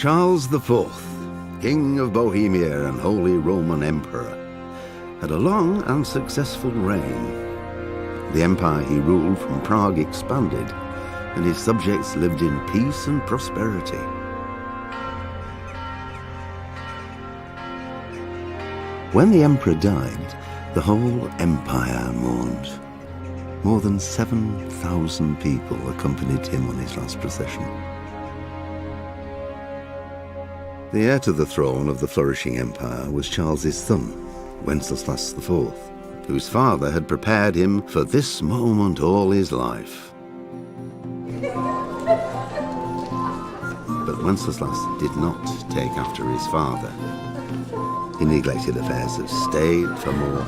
Charles IV, King of Bohemia and Holy Roman Emperor, had a long and successful reign. The empire he ruled from Prague expanded, and his subjects lived in peace and prosperity. When the emperor died, the whole empire mourned. More than 7,000 people accompanied him on his last procession. The heir to the throne of the flourishing empire was Charles's son, Wenceslas IV, whose father had prepared him for this moment all his life. But Wenceslas did not take after his father. He neglected affairs of state for more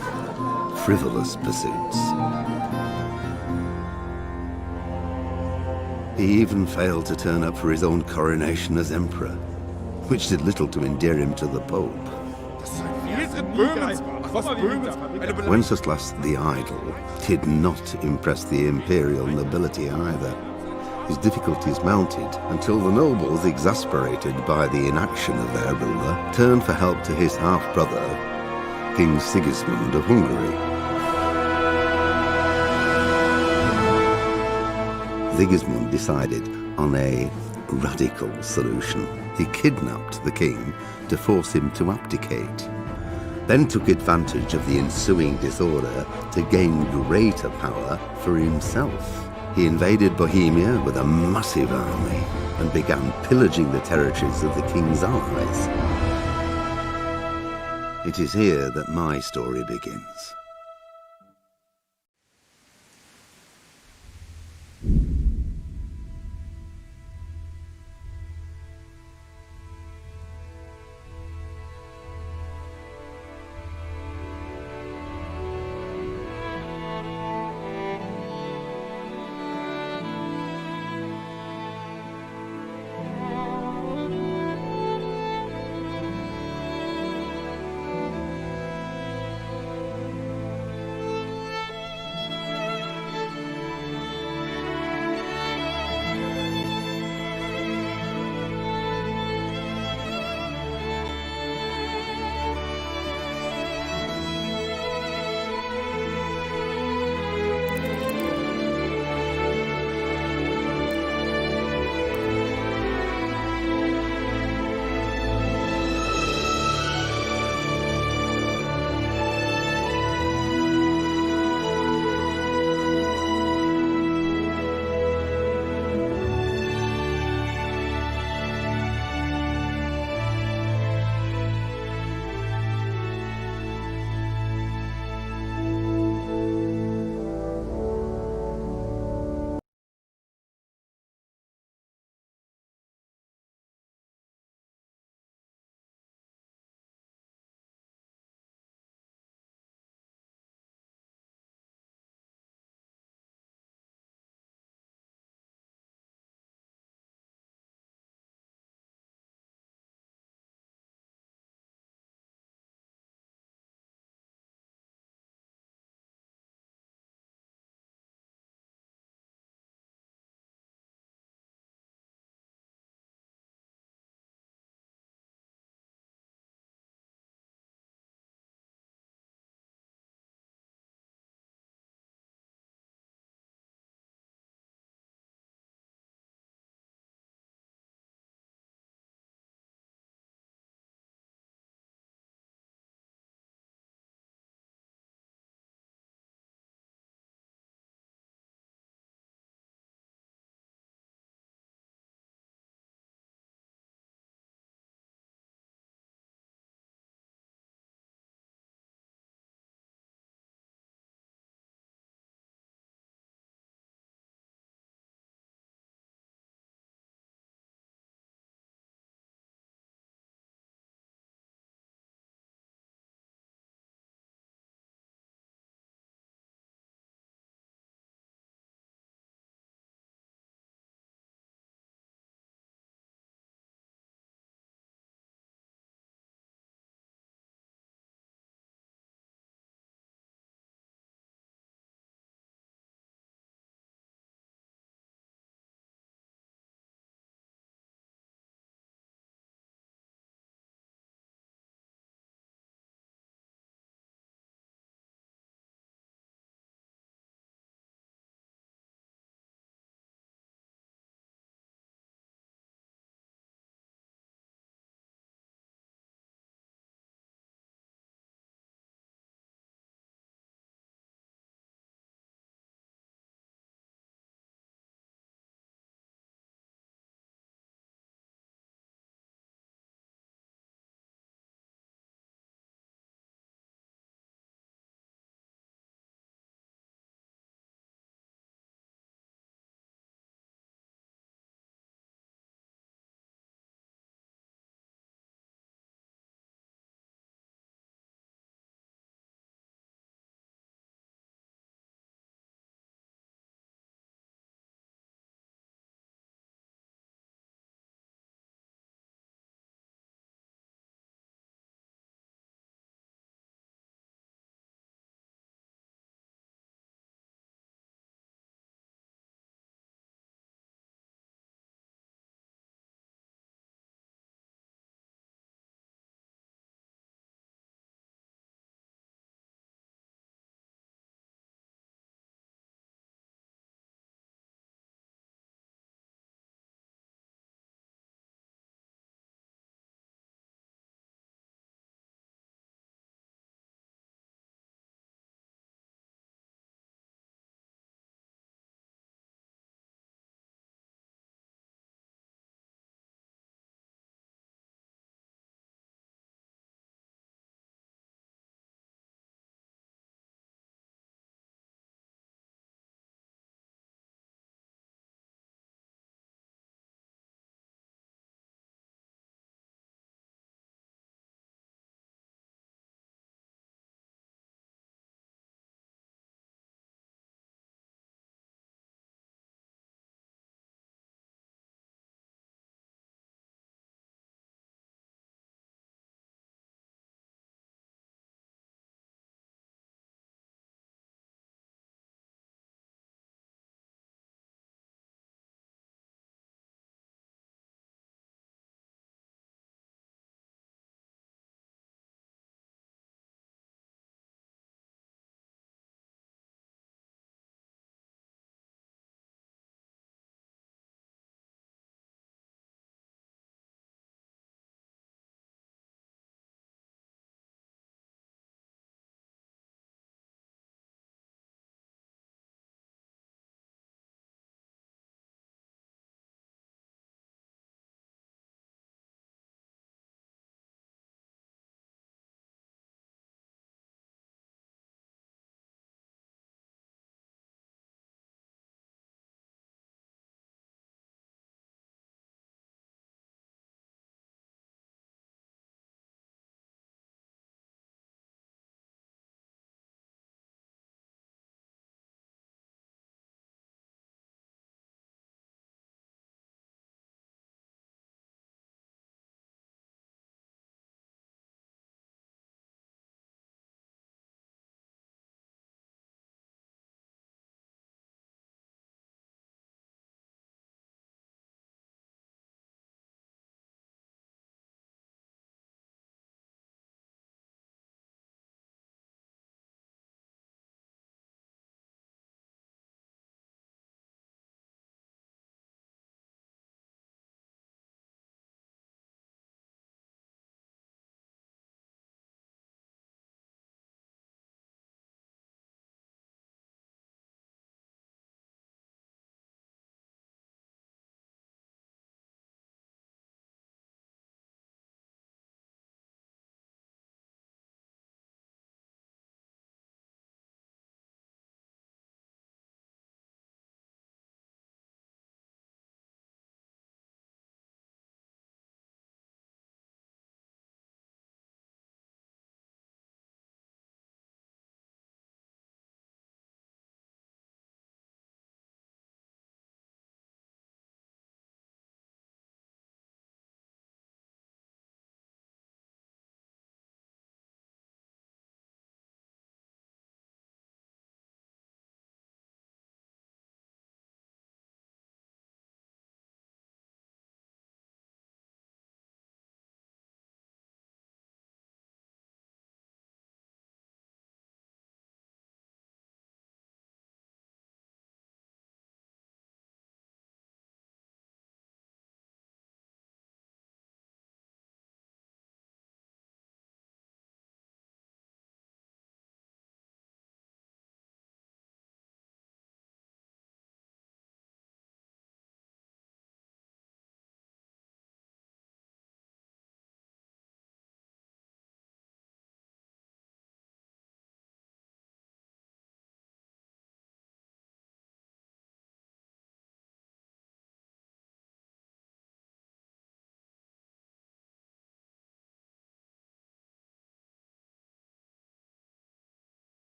frivolous pursuits. He even failed to turn up for his own coronation as emperor, which did little to endear him to the Pope. Wenceslas the Idle did not impress the imperial nobility either. His difficulties mounted until the nobles, exasperated by the inaction of their ruler, turned for help to his half-brother, King Sigismund of Hungary. Sigismund decided on a radical solution. He kidnapped the king to force him to abdicate, then took advantage of the ensuing disorder to gain greater power for himself. He invaded Bohemia with a massive army and began pillaging the territories of the king's allies. It is here that my story begins.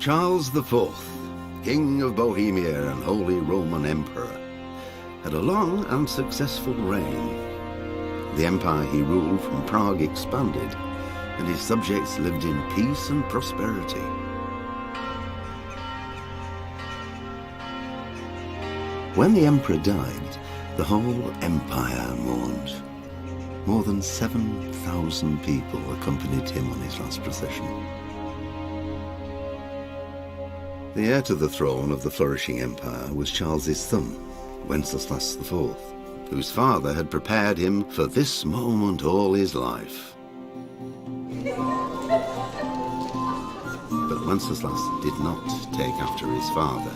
Charles IV, King of Bohemia and Holy Roman Emperor, had a long and successful reign. The empire he ruled from Prague expanded, and his subjects lived in peace and prosperity. When the emperor died, the whole empire mourned. More than 7,000 people accompanied him on his last procession. The heir to the throne of the flourishing empire was Charles's son, Wenceslas IV, whose father had prepared him for this moment all his life. But Wenceslas did not take after his father.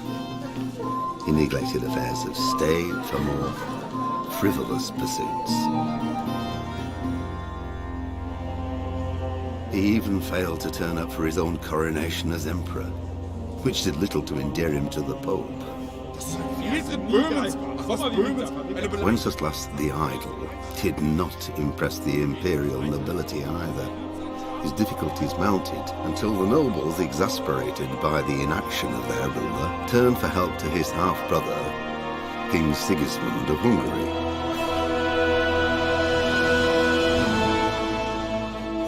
He neglected affairs of state for more frivolous pursuits. He even failed to turn up for his own coronation as emperor, which did little to endear him to the Pope. Wenceslas the Idle did not impress the imperial nobility either. His difficulties mounted until the nobles, exasperated by the inaction of their ruler, turned for help to his half-brother, King Sigismund of Hungary.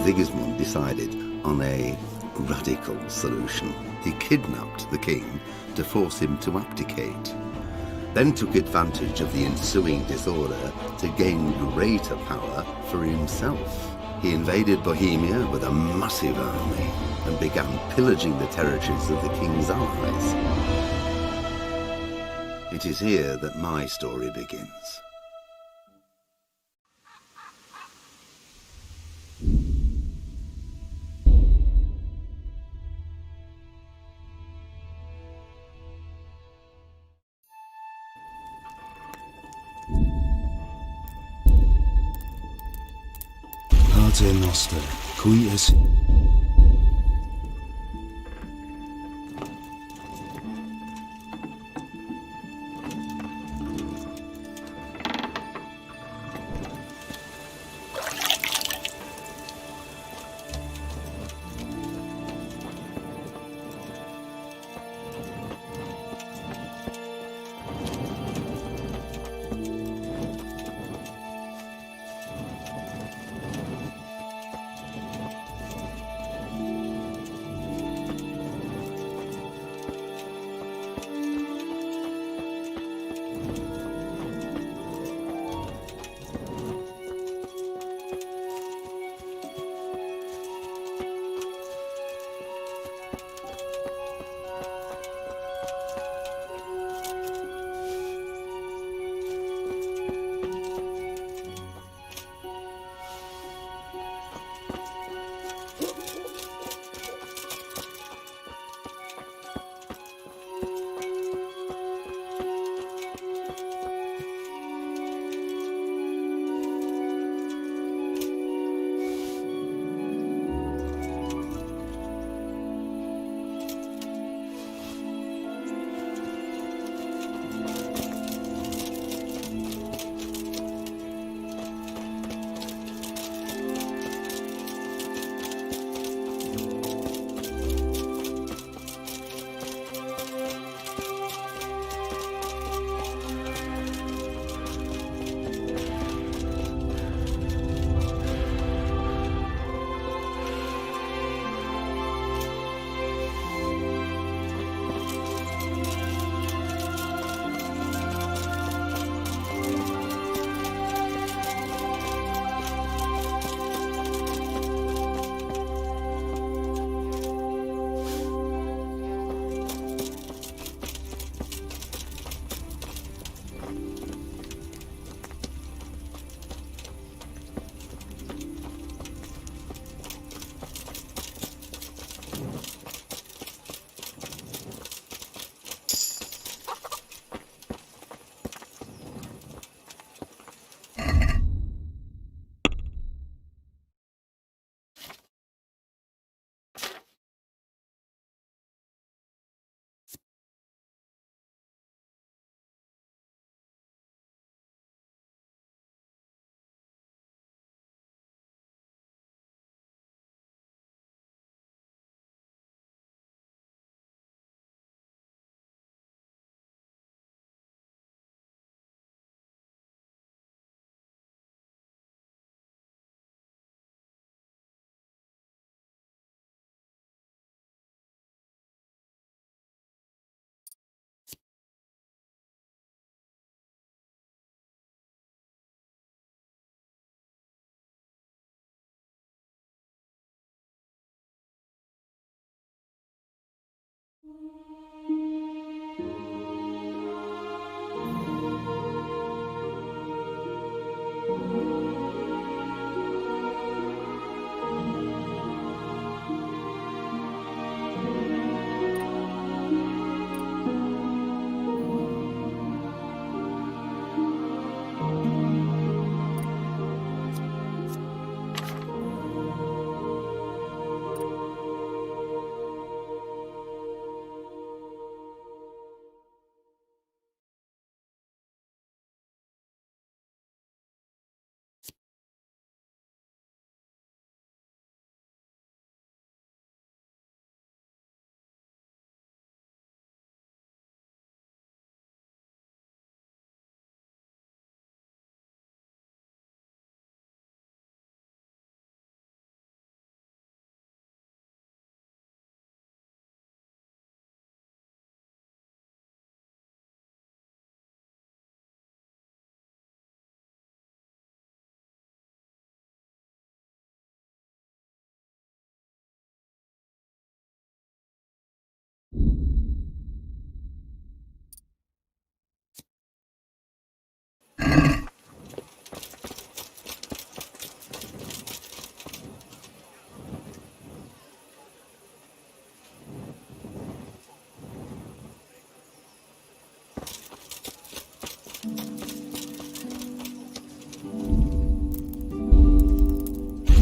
Sigismund decided on a radical solution. He kidnapped the king to force him to abdicate, then took advantage of the ensuing disorder to gain greater power for himself. He invaded Bohemia with a massive army and began pillaging the territories of the king's allies. It is here that my story begins. Pater Noster, qui es...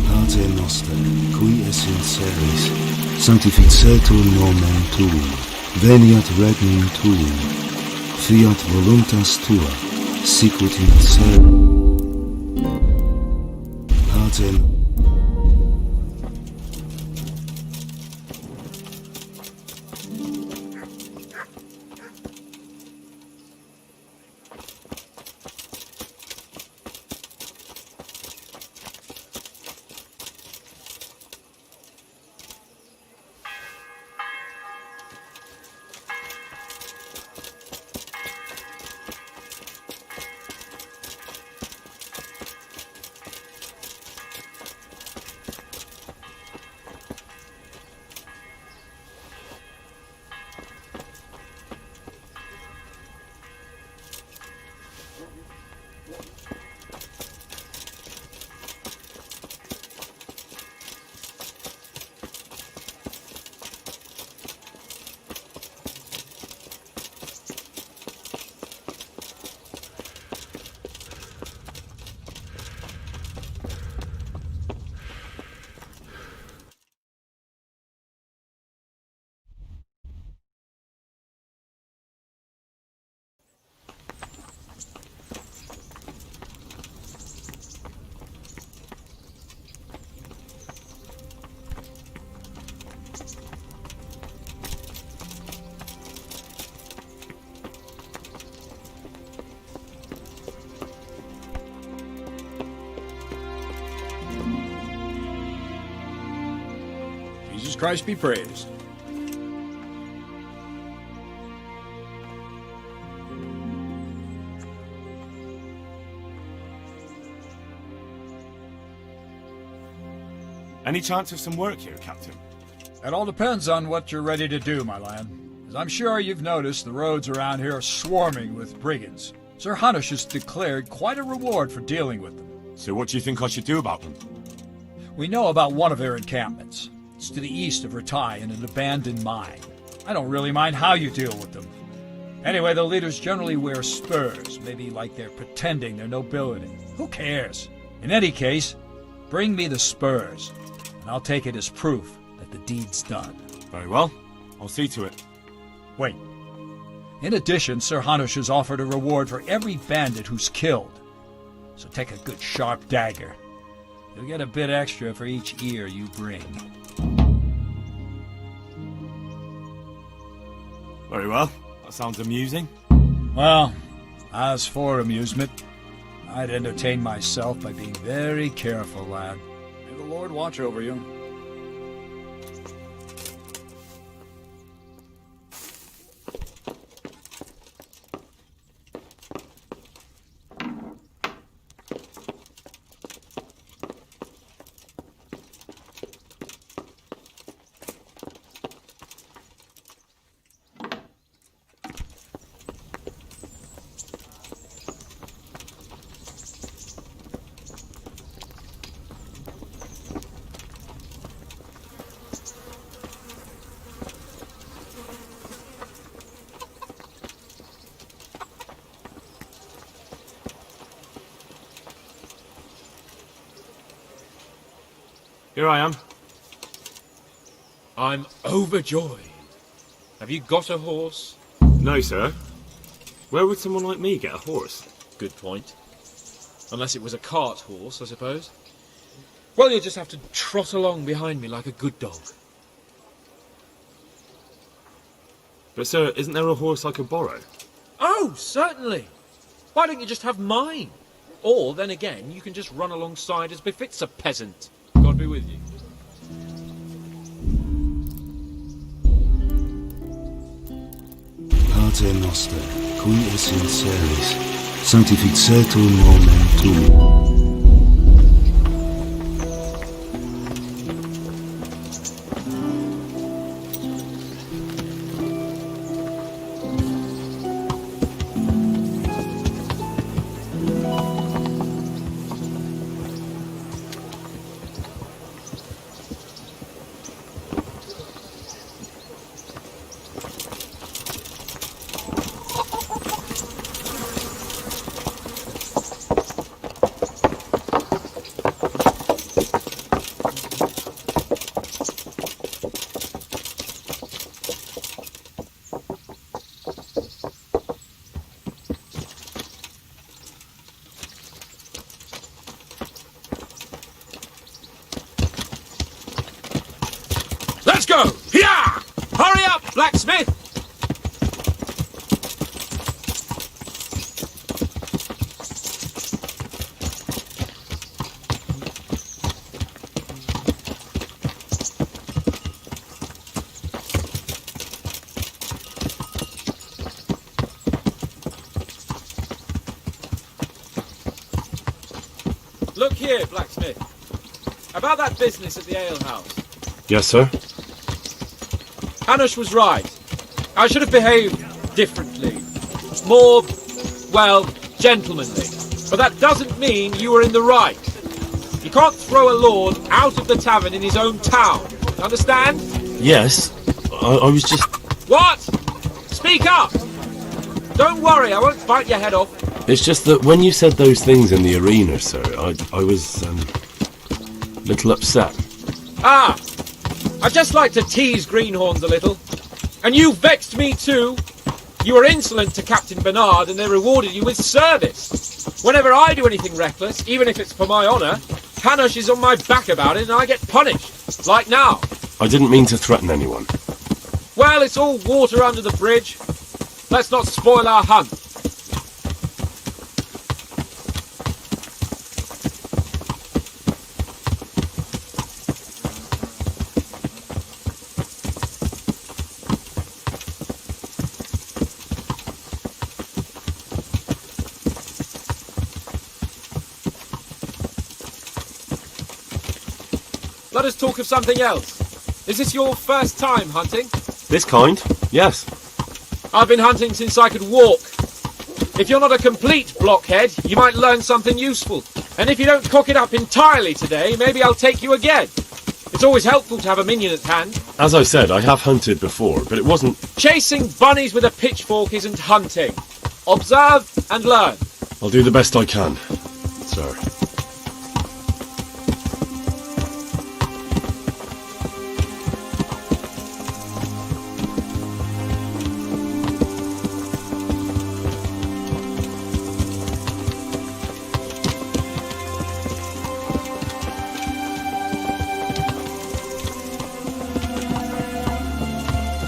Pater noster, qui es in celis, sanctificetur nomen tuum, veniat regnum tuum, fiat voluntas tua, sicut in cielo. Pater Jesus Christ be praised. Any chance of some work here, Captain? It all depends on what you're ready to do, my lad. As I'm sure you've noticed, the roads around here are swarming with brigands. Sir Hanush has declared quite a reward for dealing with them. So what do you think I should do about them? We know about one of their encampments. It's to the east of Ratai in an abandoned mine. I don't really mind how you deal with them. Anyway, the leaders generally wear spurs, maybe like they're pretending they're nobility. Who cares? In any case, bring me the spurs, and I'll take it as proof that the deed's done. Very well. I'll see to it. Wait. In addition, Sir Hanush has offered a reward for every bandit who's killed. So take a good sharp dagger. You'll get a bit extra for each ear you bring. Very well. That sounds amusing. Well, as for amusement, I'd entertain myself by being very careful, lad. May the Lord watch over you. Here I am. I'm overjoyed. Have you got a horse? No, sir. Where would someone like me get a horse? Good point. Unless it was a cart horse, I suppose. Well, you'll just have to trot along behind me like a good dog. But, sir, isn't there a horse I could borrow? Oh, certainly. Why don't you just have mine? Or, then again, you can just run alongside as befits a peasant. God be with you. Pater noster, qui es in celis, sanctificetur nomen tuum. Let's go! Hiya! Hurry up, blacksmith! Look here, blacksmith. About that business at the alehouse. Yes, sir. Hanush was right. I should have behaved differently. More, well, gentlemanly. But that doesn't mean you were in the right. You can't throw a lord out of the tavern in his own town. Understand? Yes. I was just... What? Speak up! Don't worry, I won't bite your head off. It's just that when you said those things in the arena, sir, I was, a little upset. Ah! I just like to tease greenhorns a little. And you vexed me too. You were insolent to Captain Bernard and they rewarded you with service. Whenever I do anything reckless, even if it's for my honour, Hanush is on my back about it and I get punished. Like now. I didn't mean to threaten anyone. Well, it's all water under the bridge. Let's not spoil our hunt. Let us talk of something else. Is this your first time hunting? This kind? Yes. I've been hunting since I could walk. If you're not a complete blockhead, you might learn something useful. And if you don't cock it up entirely today, maybe I'll take you again. It's always helpful to have a minion at hand. As I said, I have hunted before, but it wasn't... Chasing bunnies with a pitchfork isn't hunting. Observe and learn. I'll do the best I can, sir.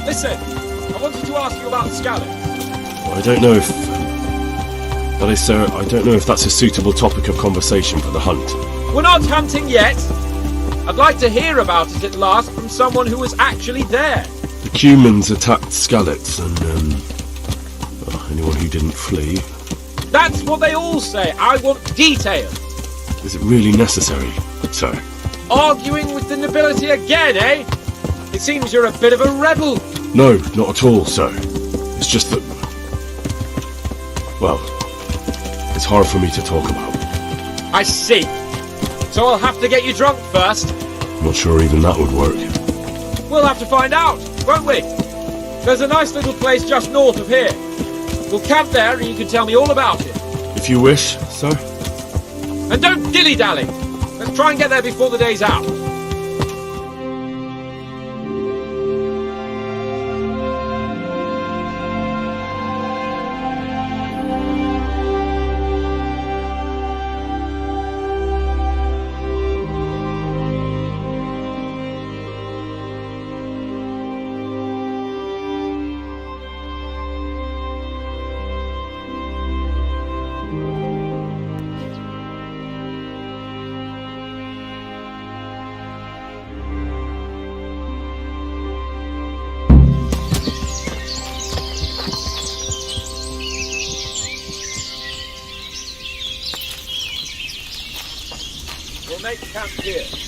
Listen, I wanted to ask you about Scallop. Well, I don't know if... That is, sir, I don't know if that's a suitable topic of conversation for the hunt. We're not hunting yet. I'd like to hear about it at last from someone who was actually there. The Cumans attacked Skallets and, well, anyone who didn't flee. That's what they all say. I want detail. Is it really necessary, sir? Arguing with the nobility again, eh? It seems you're a bit of a rebel. No, not at all, sir. It's just that... Well, it's hard for me to talk about. I see. So I'll have to get you drunk first. Not sure even that would work. We'll have to find out, won't we? There's a nice little place just north of here. We'll camp there and you can tell me all about it. If you wish, sir. And don't dilly-dally. Let's try and get there before the day's out. make camp here.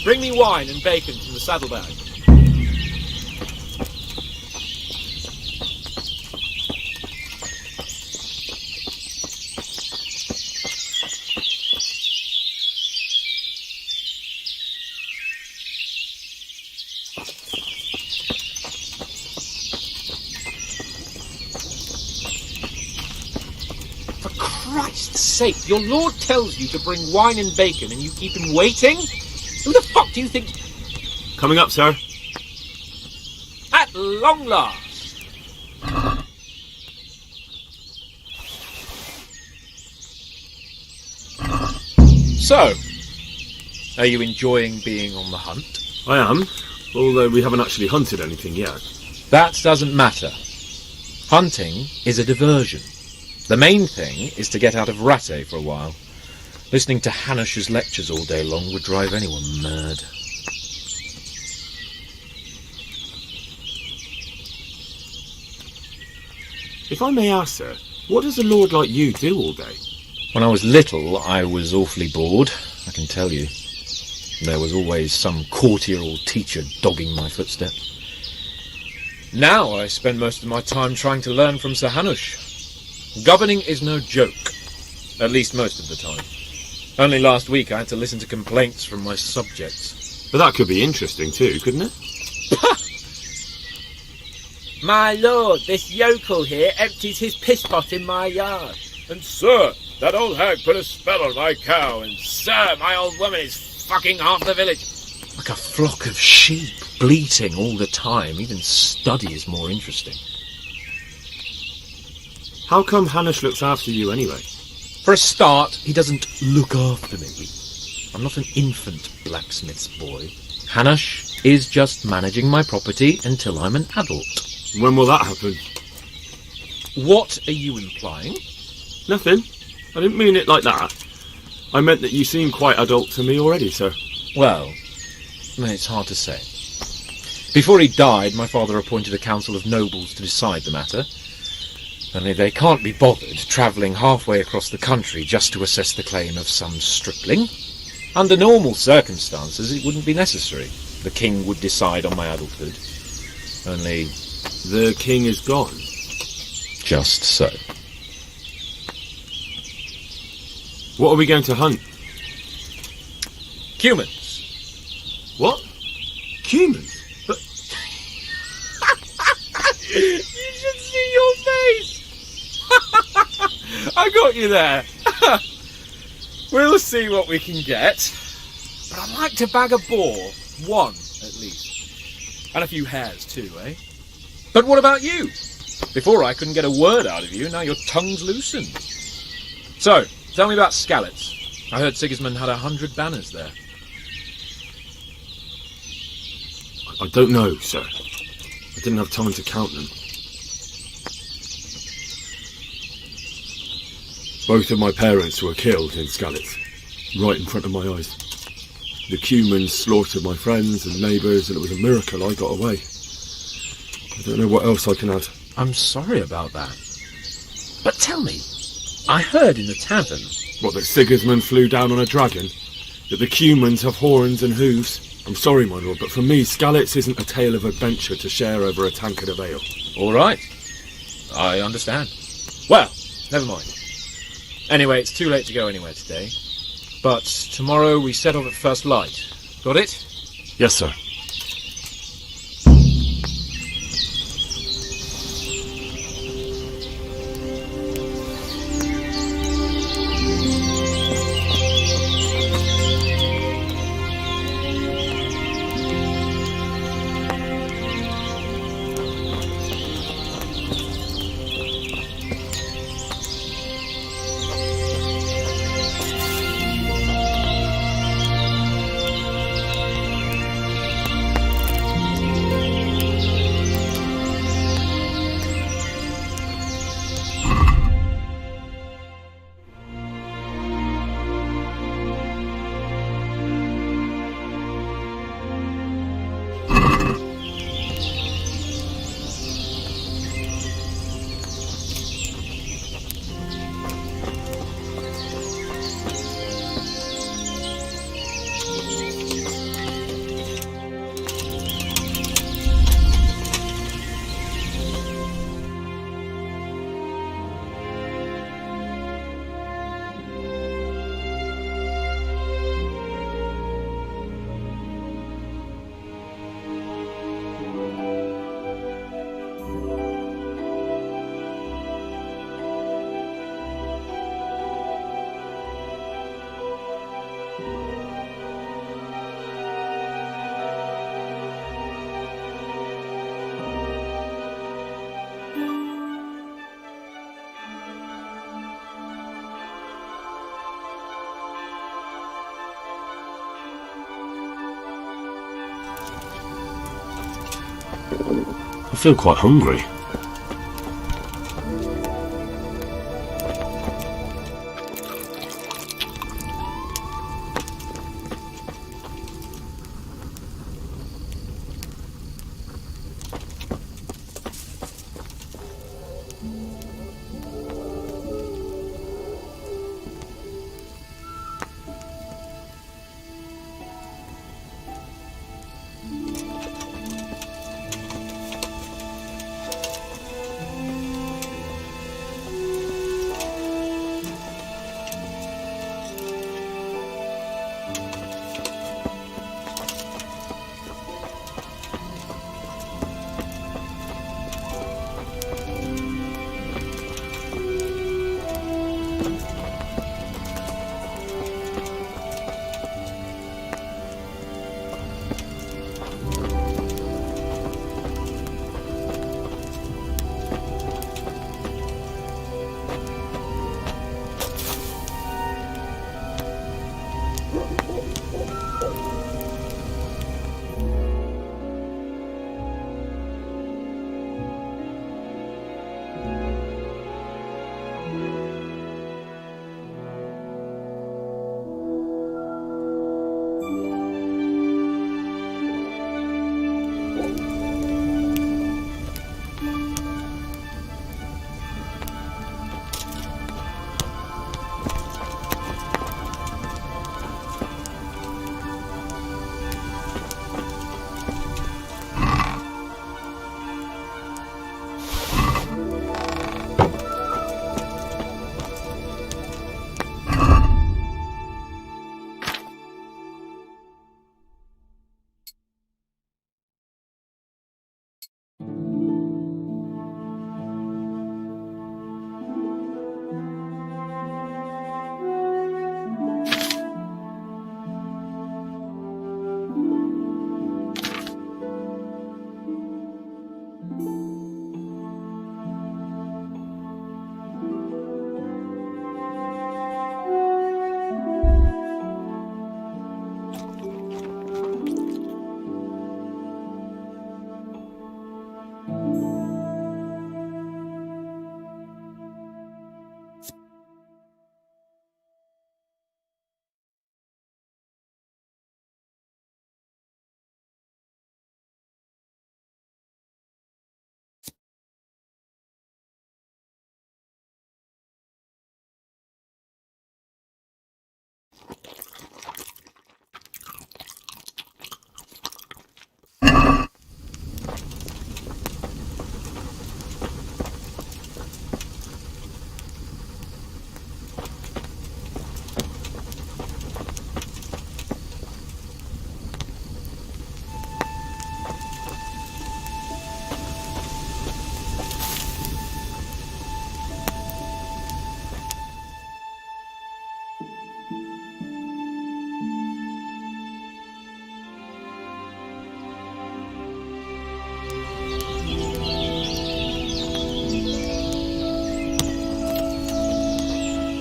Bring me wine and bacon from the saddlebag. For Christ's sake, your lord tells you to bring wine and bacon and you keep him waiting? Who the fuck do you think... Coming up, sir. At long last. So, are you enjoying being on the hunt? I am, although we haven't actually hunted anything yet. That doesn't matter. Hunting is a diversion. The main thing is to get out of Rattay for a while. Listening to Hanush's lectures all day long would drive anyone mad. If I may ask, sir, what does a lord like you do all day? When I was little, I was awfully bored, I can tell you. There was always some courtier or teacher dogging my footsteps. Now I spend most of my time trying to learn from Sir Hanush. Governing is no joke, at least most of the time. Only last week I had to listen to complaints from my subjects. But that could be interesting too, couldn't it? My lord, this yokel here empties his piss pot in my yard. And sir, that old hag put a spell on my cow. And sir, my old woman is fucking half the village. Like a flock of sheep, bleating all the time. Even study is more interesting. How come Hanush looks after you anyway? For a start, he doesn't look after me. I'm not an infant blacksmith's boy. Hanush is just managing my property until I'm an adult. When will that happen? What are you implying? Nothing. I didn't mean it like that. I meant that you seem quite adult to me already, sir. Well, it's hard to say. Before he died, my father appointed a council of nobles to decide the matter. Only they can't be bothered travelling halfway across the country just to assess the claim of some stripling. Under normal circumstances, it wouldn't be necessary. The king would decide on my adulthood. Only... the king is gone. just so. What are we going to hunt? Humans. What? Humans? But You should see your face! I got you there. We'll see what we can get. But I'd like to bag a boar. One, at least. And a few hares too, eh? But what about you? Before I couldn't get a word out of you, now your tongue's loosened. So, tell me about Skalitz. I heard Sigismund had 100 banners there. I don't know, sir. I didn't have time to count them. Both of my parents were killed in Skalitz, right in front of my eyes. The Cumans slaughtered my friends and neighbours, and it was a miracle I got away. I don't know what else I can add. I'm sorry about that. But tell me, I heard in the tavern... What, that Sigismund flew down on a dragon? That the Cumans have horns and hooves? I'm sorry, my lord, but for me, Skalitz isn't a tale of adventure to share over a tankard of ale. All right. I understand. Well, never mind. Anyway, it's too late to go anywhere today. But tomorrow we set off at first light. Got it? Yes, sir. I feel quite hungry.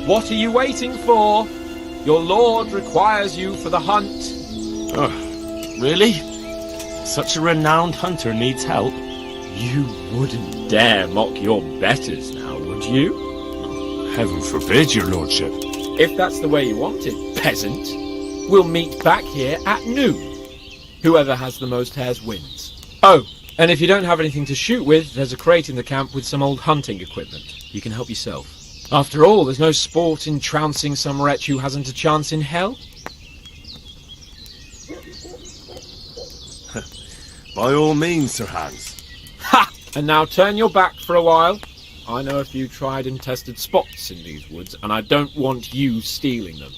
What are you waiting for? Your lord requires you for the hunt. Oh, really? Such a renowned hunter needs help? You wouldn't dare mock your betters now, would you? Heaven forbid, your lordship. If that's the way you want it, peasant, we'll meet back here at noon. Whoever has the most hares wins. Oh, and if you don't have anything to shoot with, there's a crate in the camp with some old hunting equipment. You can help yourself. After all, there's no sport in trouncing some wretch who hasn't a chance in hell. By all means, Sir Hans. Ha! And now turn your back for a while. I know a few tried and tested spots in these woods, and I don't want you stealing them.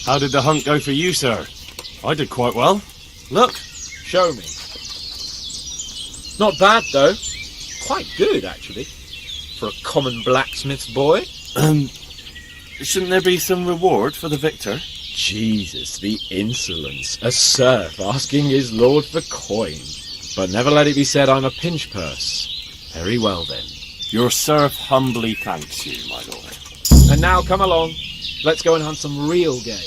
How did the hunt go for you, sir? I did quite well. Look. Show me. Not bad, though. Quite good, actually. For a common blacksmith's boy. Shouldn't there be some reward for the victor? Jesus, the insolence. A serf asking his lord for coin. But never let it be said I'm a pinch purse. Very well, then. Your serf humbly thanks you, my lord. And now come along. Let's go and hunt some real game.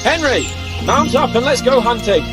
Henry, mount up and let's go hunting.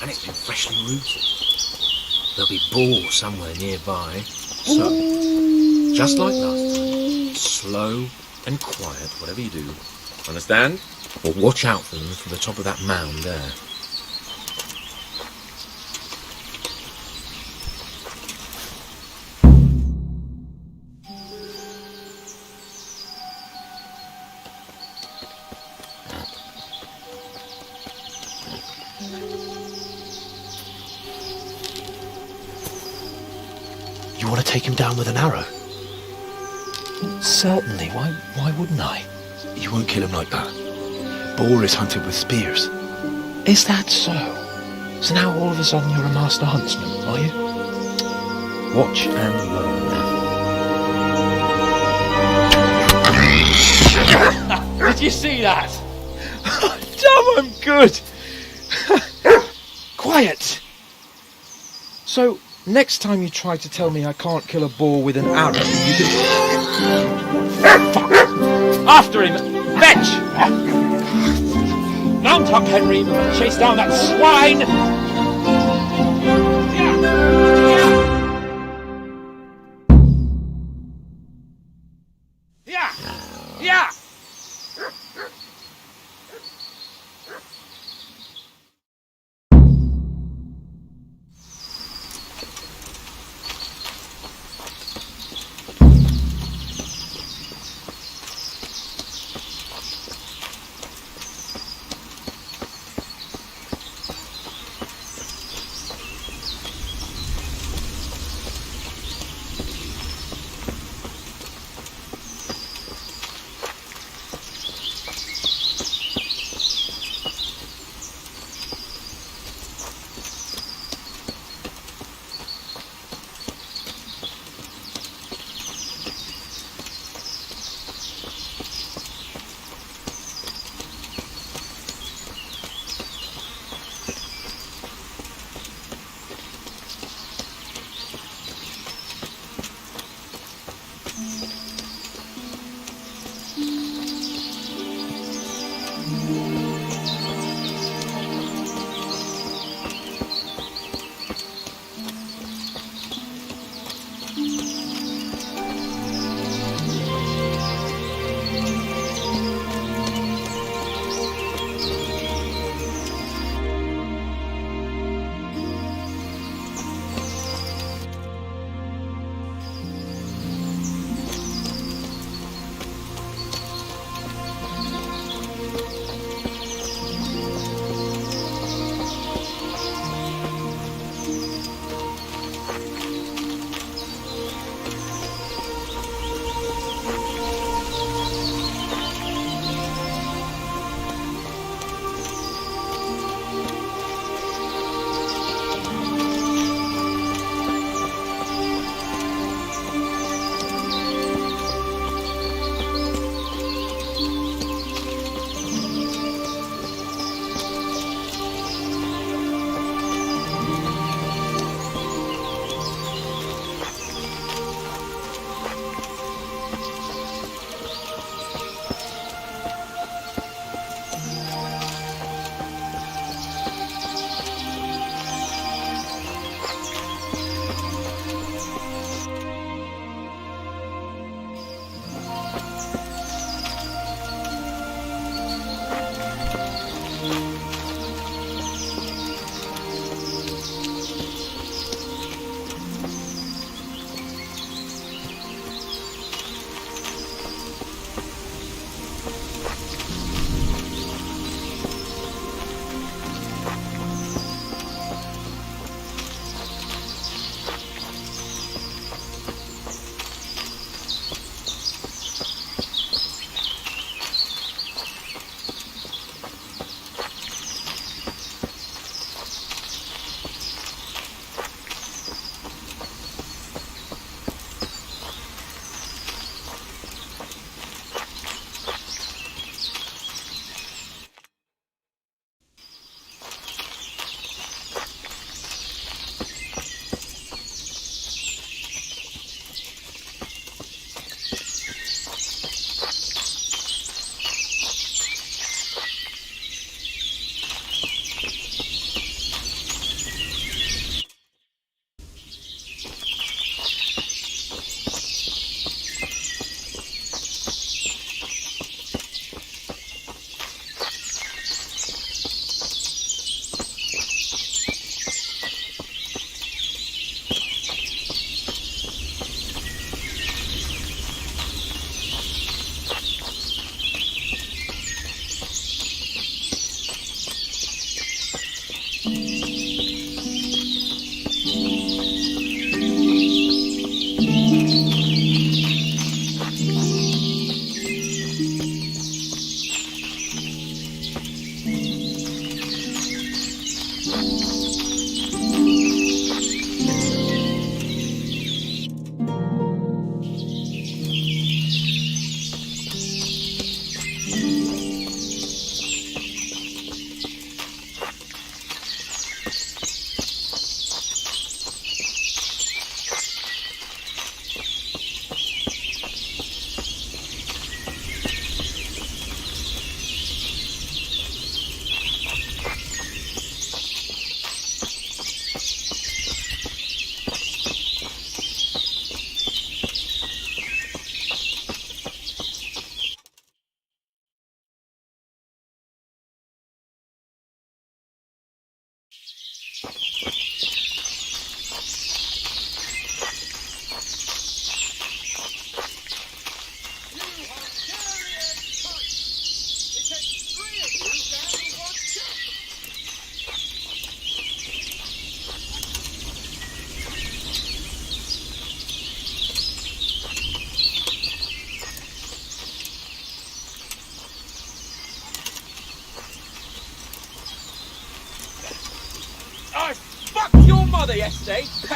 And it's been freshly rooted. There'll be boar somewhere nearby. So, just like last time, slow and quiet, whatever you do. Understand? Or watch out for them from the top of that mound there. You want to take him down with an arrow? Certainly, why wouldn't I? You won't kill him like that. Boar is hunted with spears. Is that so? So now all of a sudden you're a master huntsman, are you? Watch and learn. Did you see that? Damn, I'm good! Quiet! So, next time you try to tell me I can't kill a boar with an arrow, you can... Fuck! After him! Fetch! Mount up, Henry! Chase down that swine! Yeah! Yeah!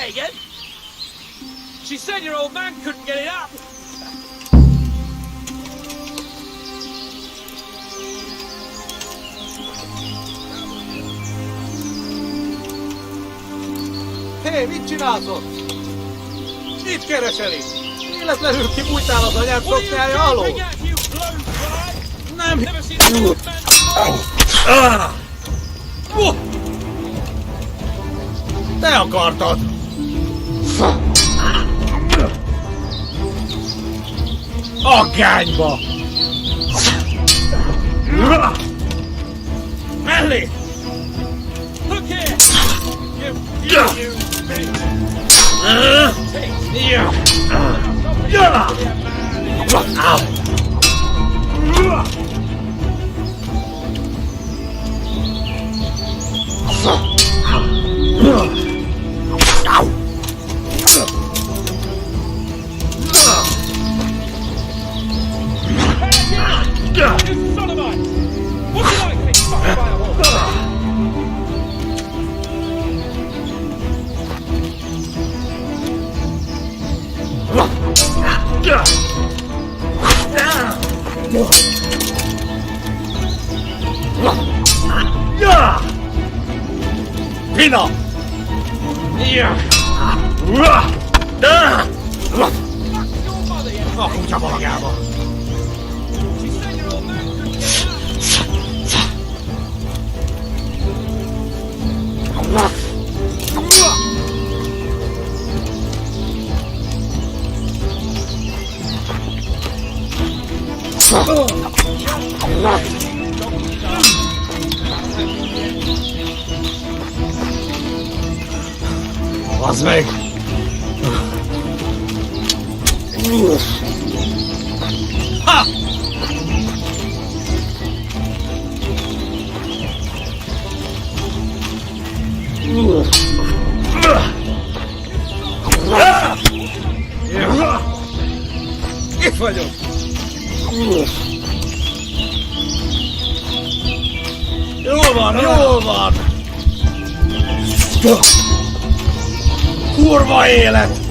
say again? She said your old man couldn't get it up. Hé, mit csinálsz ott? Mit keresel itt? Véletlenül kibújtál az anyád szoknyája alól? Nem! Te akartad! A gányba! Mellé! Look here! You bitch! You son of a... What do you like being fucked by a horse? Pina! A kutya magába! She said your old man couldn't get it up. Az meg! Ha! Itt vagyok! Jól van, jól van! Kurva élet!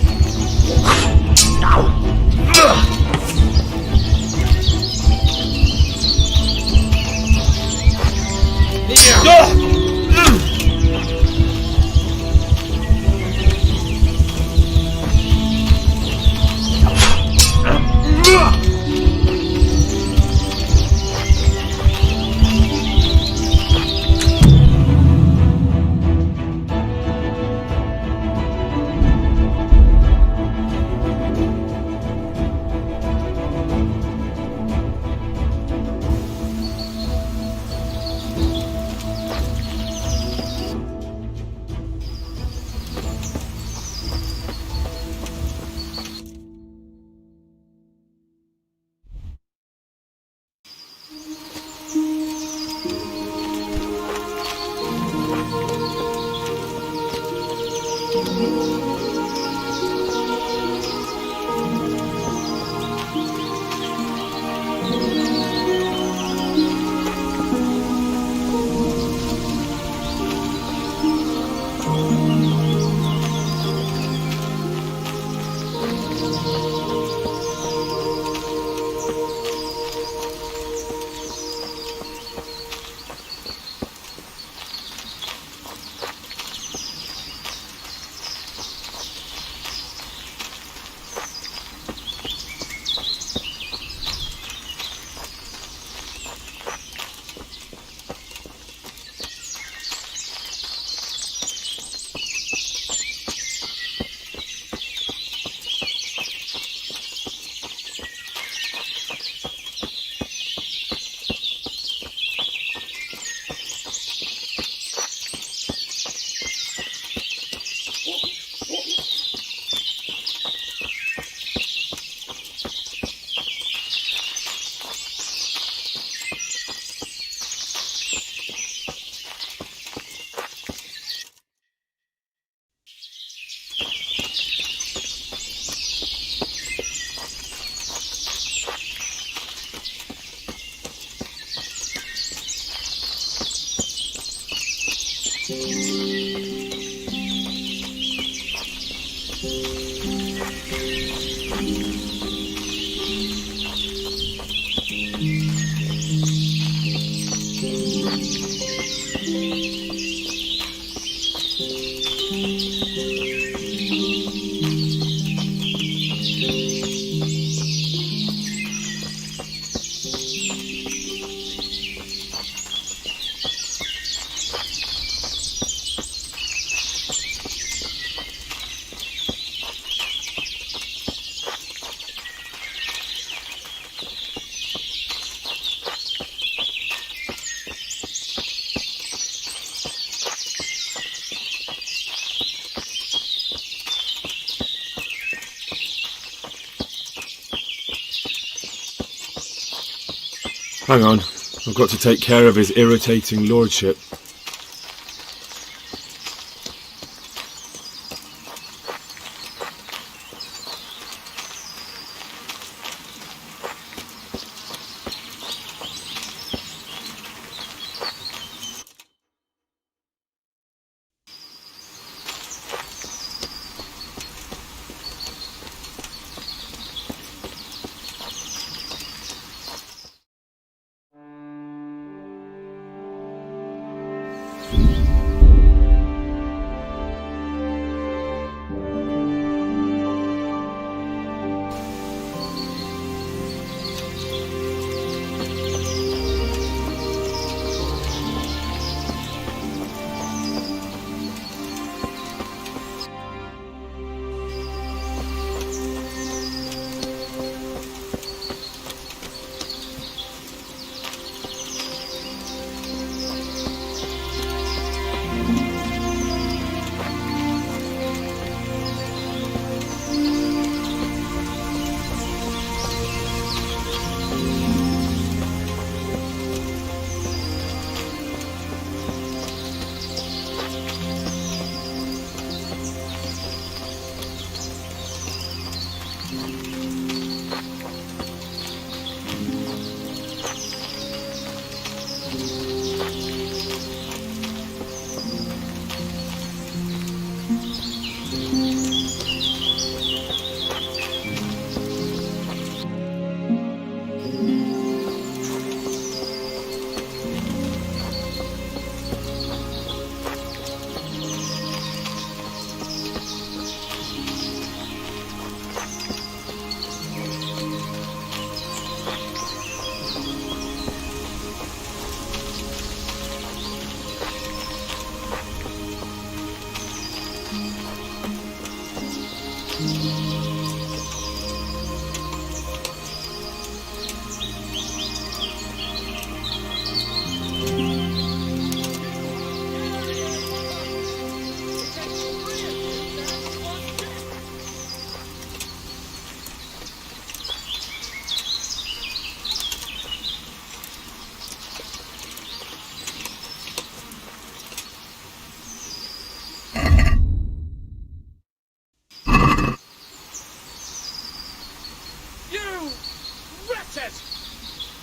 Hang on, I've got to take care of his irritating lordship.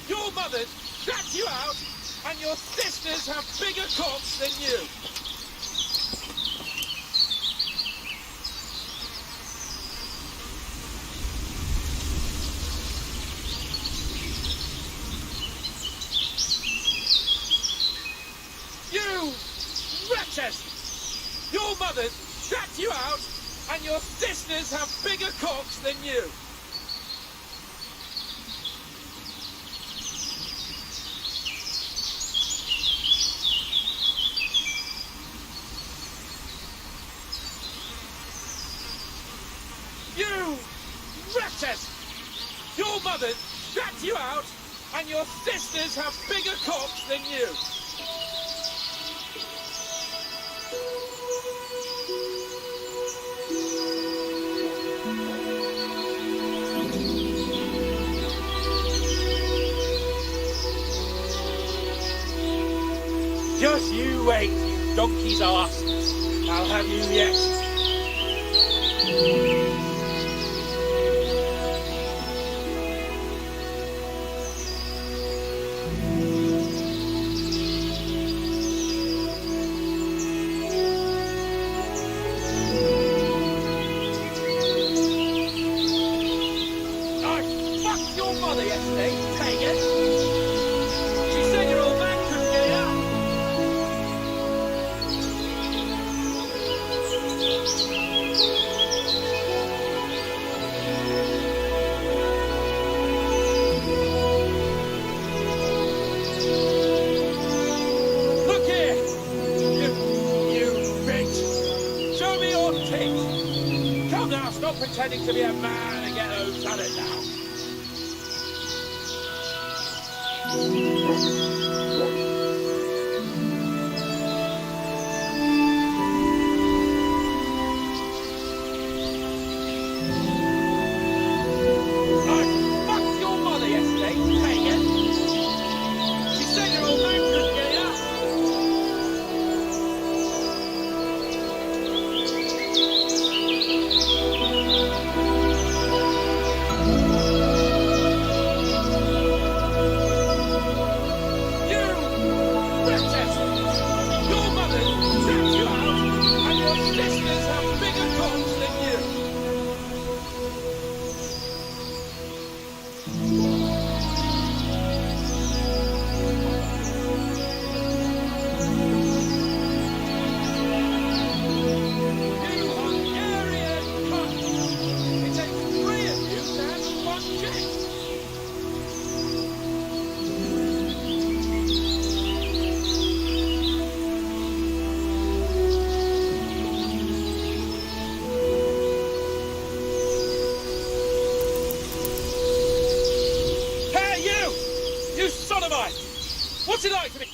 Your mothers shut you out, and your sisters have bigger cocks than you. You wretches! Your mothers shut you out, and your sisters have bigger cocks than you. You wretches! Your mothers shut you out, and your sisters have bigger cocks than you. Just you wait, you donkey's arse. I'll have you yet. now, stop pretending to be a man and get home done it now. I fucked your mother yesterday, pagan. She said your old man couldn't get it up. What's it like to be?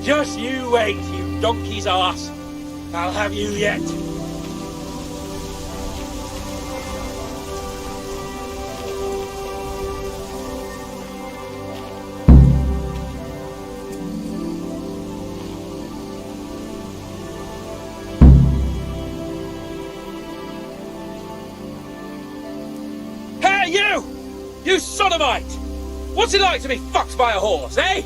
Just you wait, you donkey's arse. I'll have you yet. Hey, you! You sodomite! What's it like to be fucked by a horse, eh?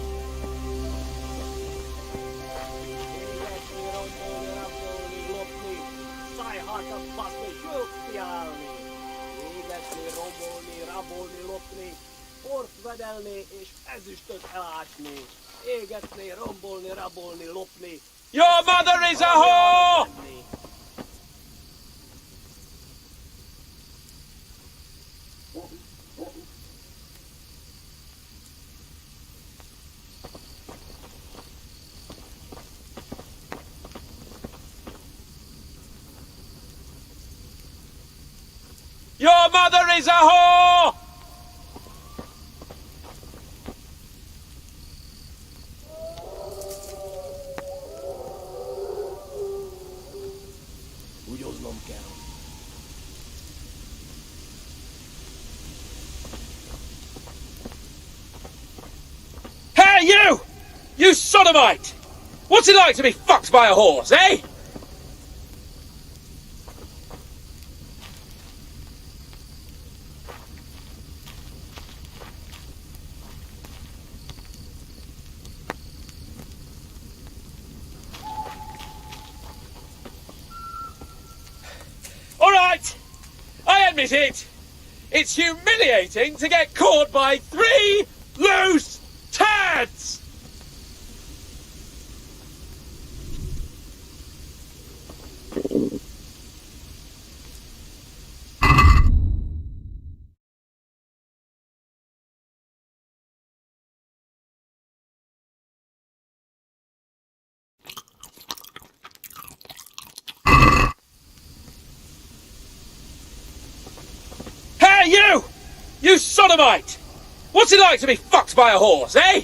Your mother is a whore! Your mother is a whore! Hey, you! You sodomite! What's it like to be fucked by a horse, eh? All right, I admit it. It's humiliating to get caught by 3 loose turds. Hey, you! You sodomite! What's it like to be fucked by a horse, eh?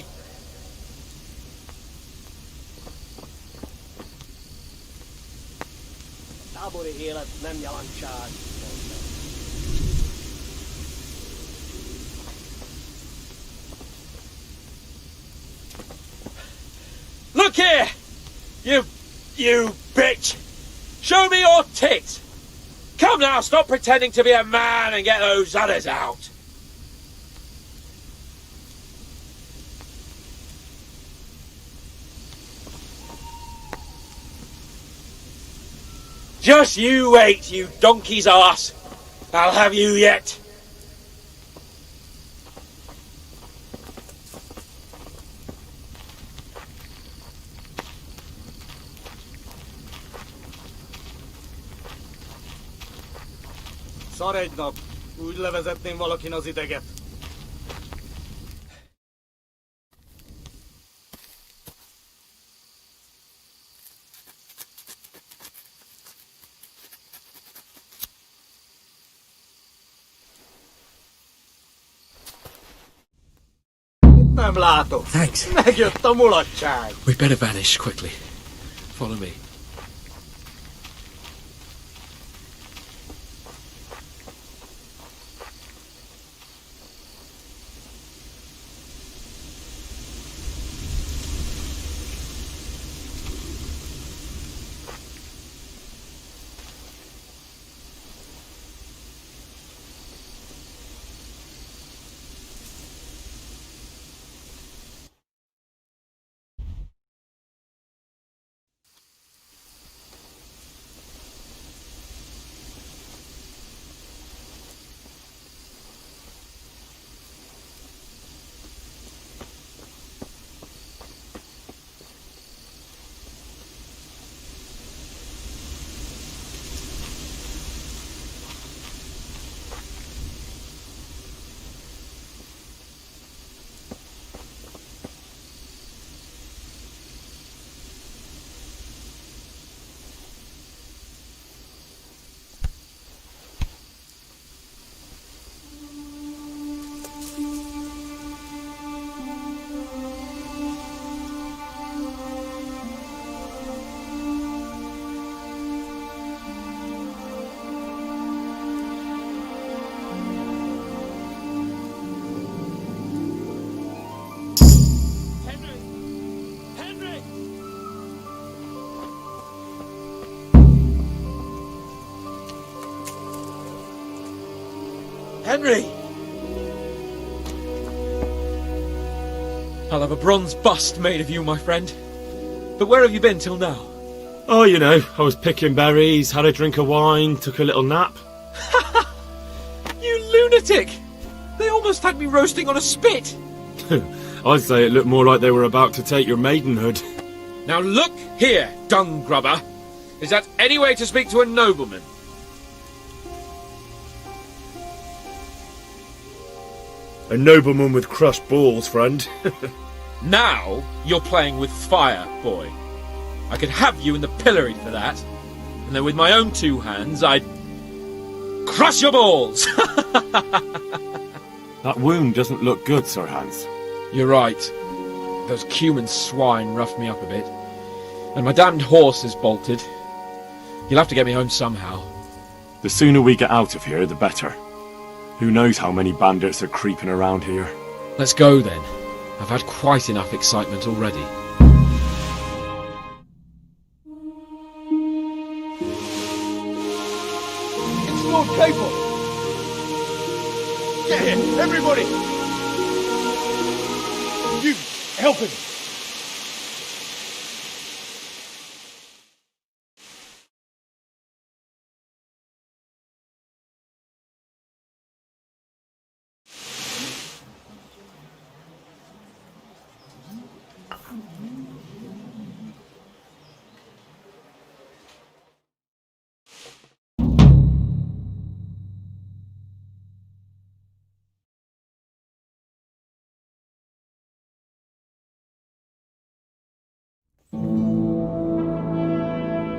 Look here! You bitch! Show me your tits! Come now, stop pretending to be a man and get those udders out! Just you wait, you donkey's arse! I'll have you yet! Szar egy nap, úgy levezetném valakin az ideget. Nem látok. Thanks. Megjött a mulatság. We'd better vanish quickly. Follow me. Henry! I'll have a bronze bust made of you, my friend. But where have you been till now? Oh, you know, I was picking berries, had a drink of wine, took a little nap. You lunatic! They almost had me roasting on a spit! I'd say it looked more like they were about to take your maidenhood. Now look here, dung grubber. Is that any way to speak to a nobleman? A nobleman with crushed balls, friend. Now you're playing with fire, boy. I could have you in the pillory for that. And then with my own two hands, I'd crush your balls! That wound doesn't look good, Sir Hans. You're right. Those cumin swine roughed me up a bit. And my damned horse is bolted. You'll have to get me home somehow. The sooner we get out of here, the better. Who knows how many bandits are creeping around here. Let's go then. I've had quite enough excitement already. It's Lord Capel! Get here, everybody! You, help him!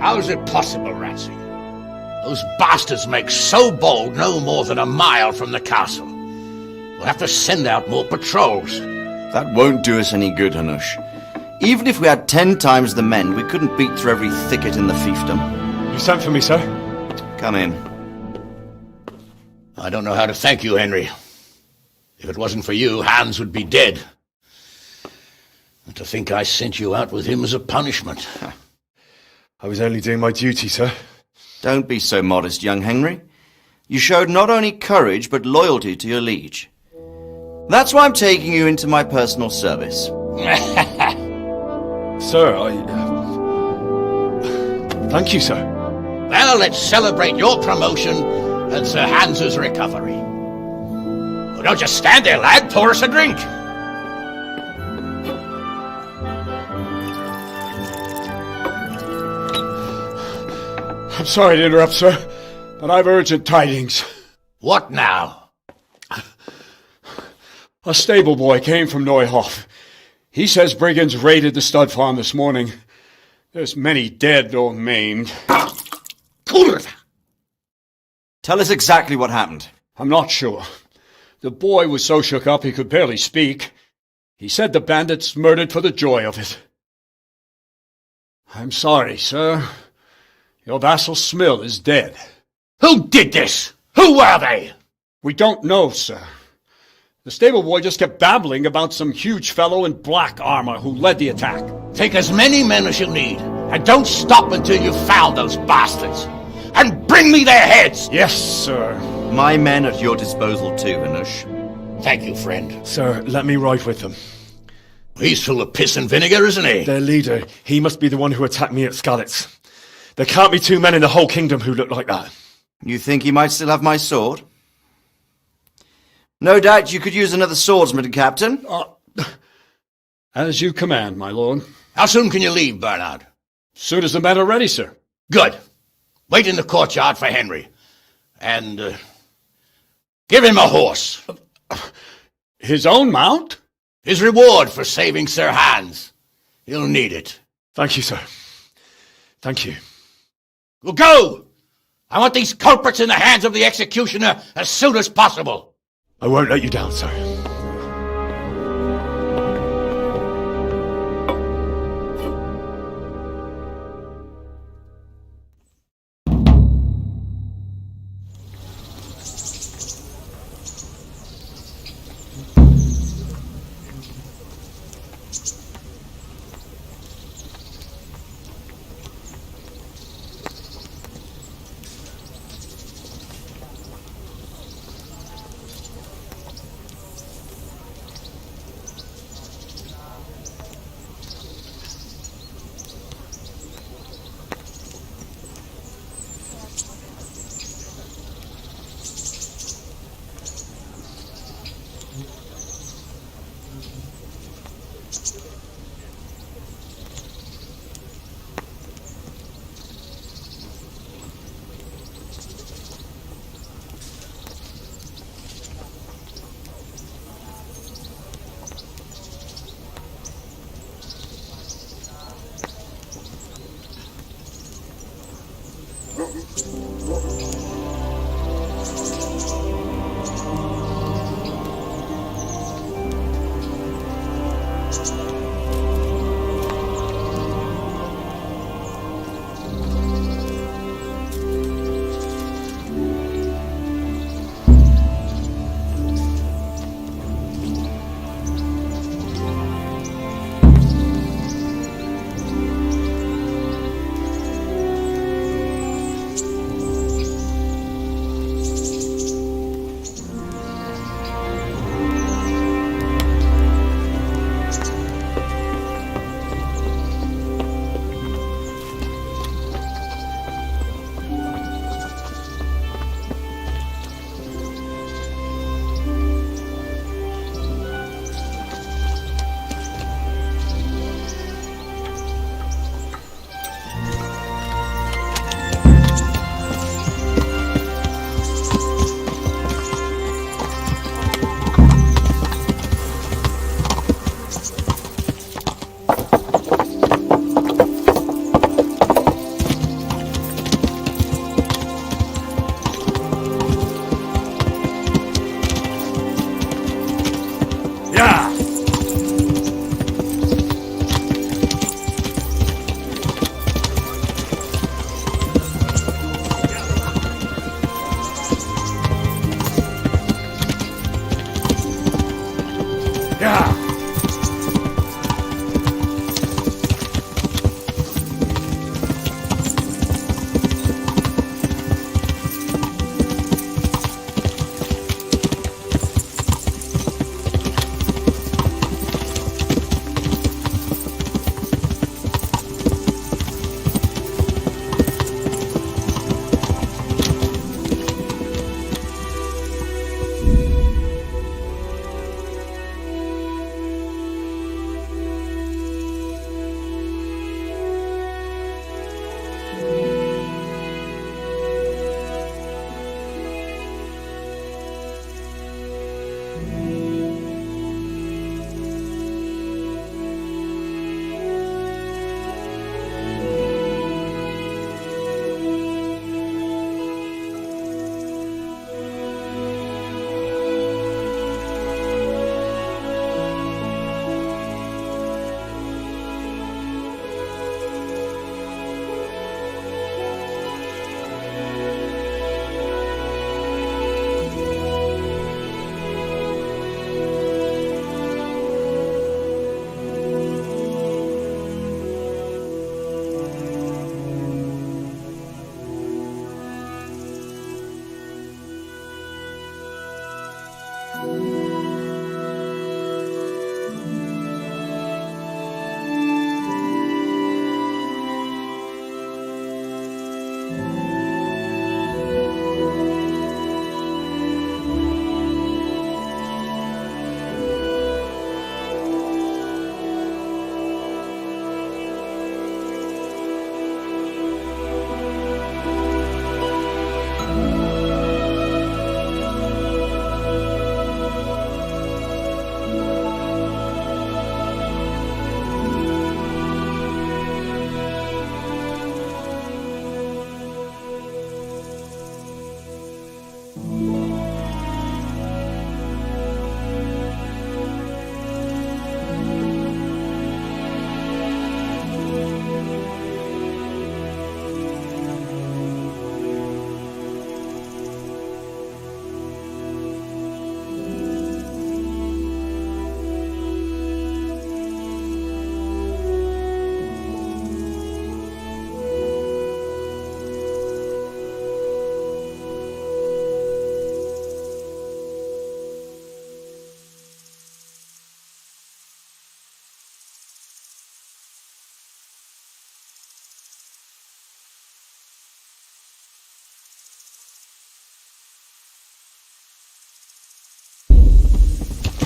How is it possible, Ratsey? Those bastards make so bold no more than a mile from the castle. We'll have to send out more patrols. That won't do us any good, Hanush. Even if we had 10 times the men, we couldn't beat through every thicket in the fiefdom. You sent for me, sir? Come in. I don't know how to thank you, Henry. If it wasn't for you, Hans would be dead. And to think I sent you out with him as a punishment. I was only doing my duty, sir. Don't be so modest, young Henry. You showed not only courage, but loyalty to your liege. That's why I'm taking you into my personal service. Sir, thank you, sir. Well, let's celebrate your promotion and Sir Hans's recovery. Well, don't just stand there, lad. Pour us a drink. I'm sorry to interrupt, sir, but I've urgent tidings. What now? A stable boy came from Neuhof. He says brigands raided the stud farm this morning. There's many dead or maimed. Tell us exactly what happened. I'm not sure. The boy was so shook up he could barely speak. He said the bandits murdered for the joy of it. I'm sorry, sir. Your vassal Smill is dead. Who did this? Who were they? We don't know, sir. The stable boy just kept babbling about some huge fellow in black armor who led the attack. Take as many men as you need, and don't stop until you've found those bastards. And bring me their heads! Yes, sir. My men at your disposal too, Hanush. Thank you, friend. Sir, let me ride with them. He's full of piss and vinegar, isn't he? Their leader, he must be the one who attacked me at Skalitz. There can't be 2 men in the whole kingdom who look like that. You think he might still have my sword? No doubt you could use another swordsman, Captain. As you command, my lord. How soon can you leave, Bernard? Soon as the men are ready, sir. Good. Wait in the courtyard for Henry. And, give him a horse. His own mount? His reward for saving Sir Hans. He'll need it. Thank you, sir. Thank you. Well, go! I want these culprits in the hands of the executioner as soon as possible. I won't let you down, sir.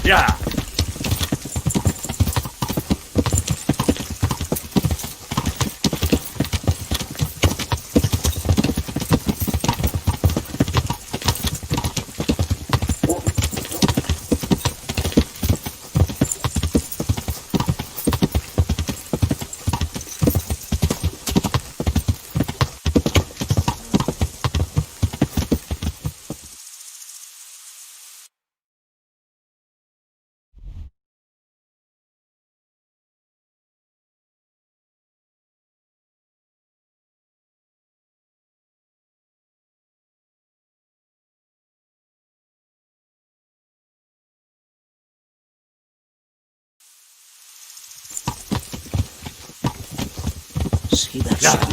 Yeah. Keep that steady.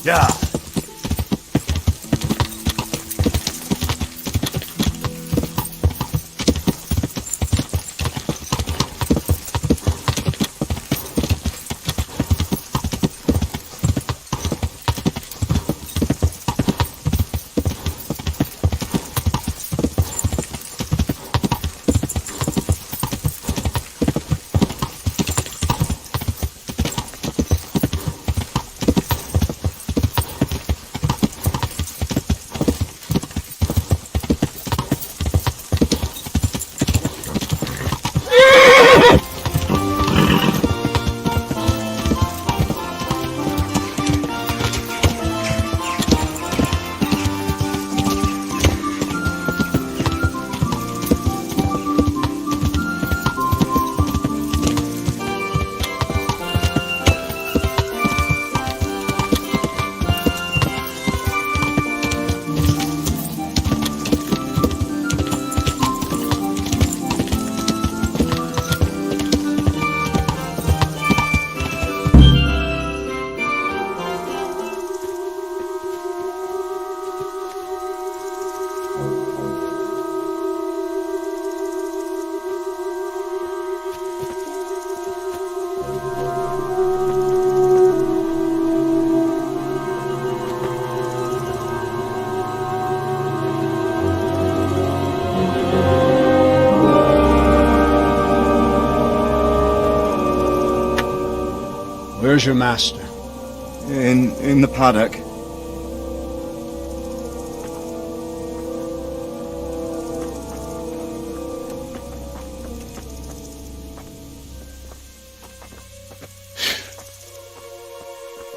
Yeah. Where's your master? In the paddock.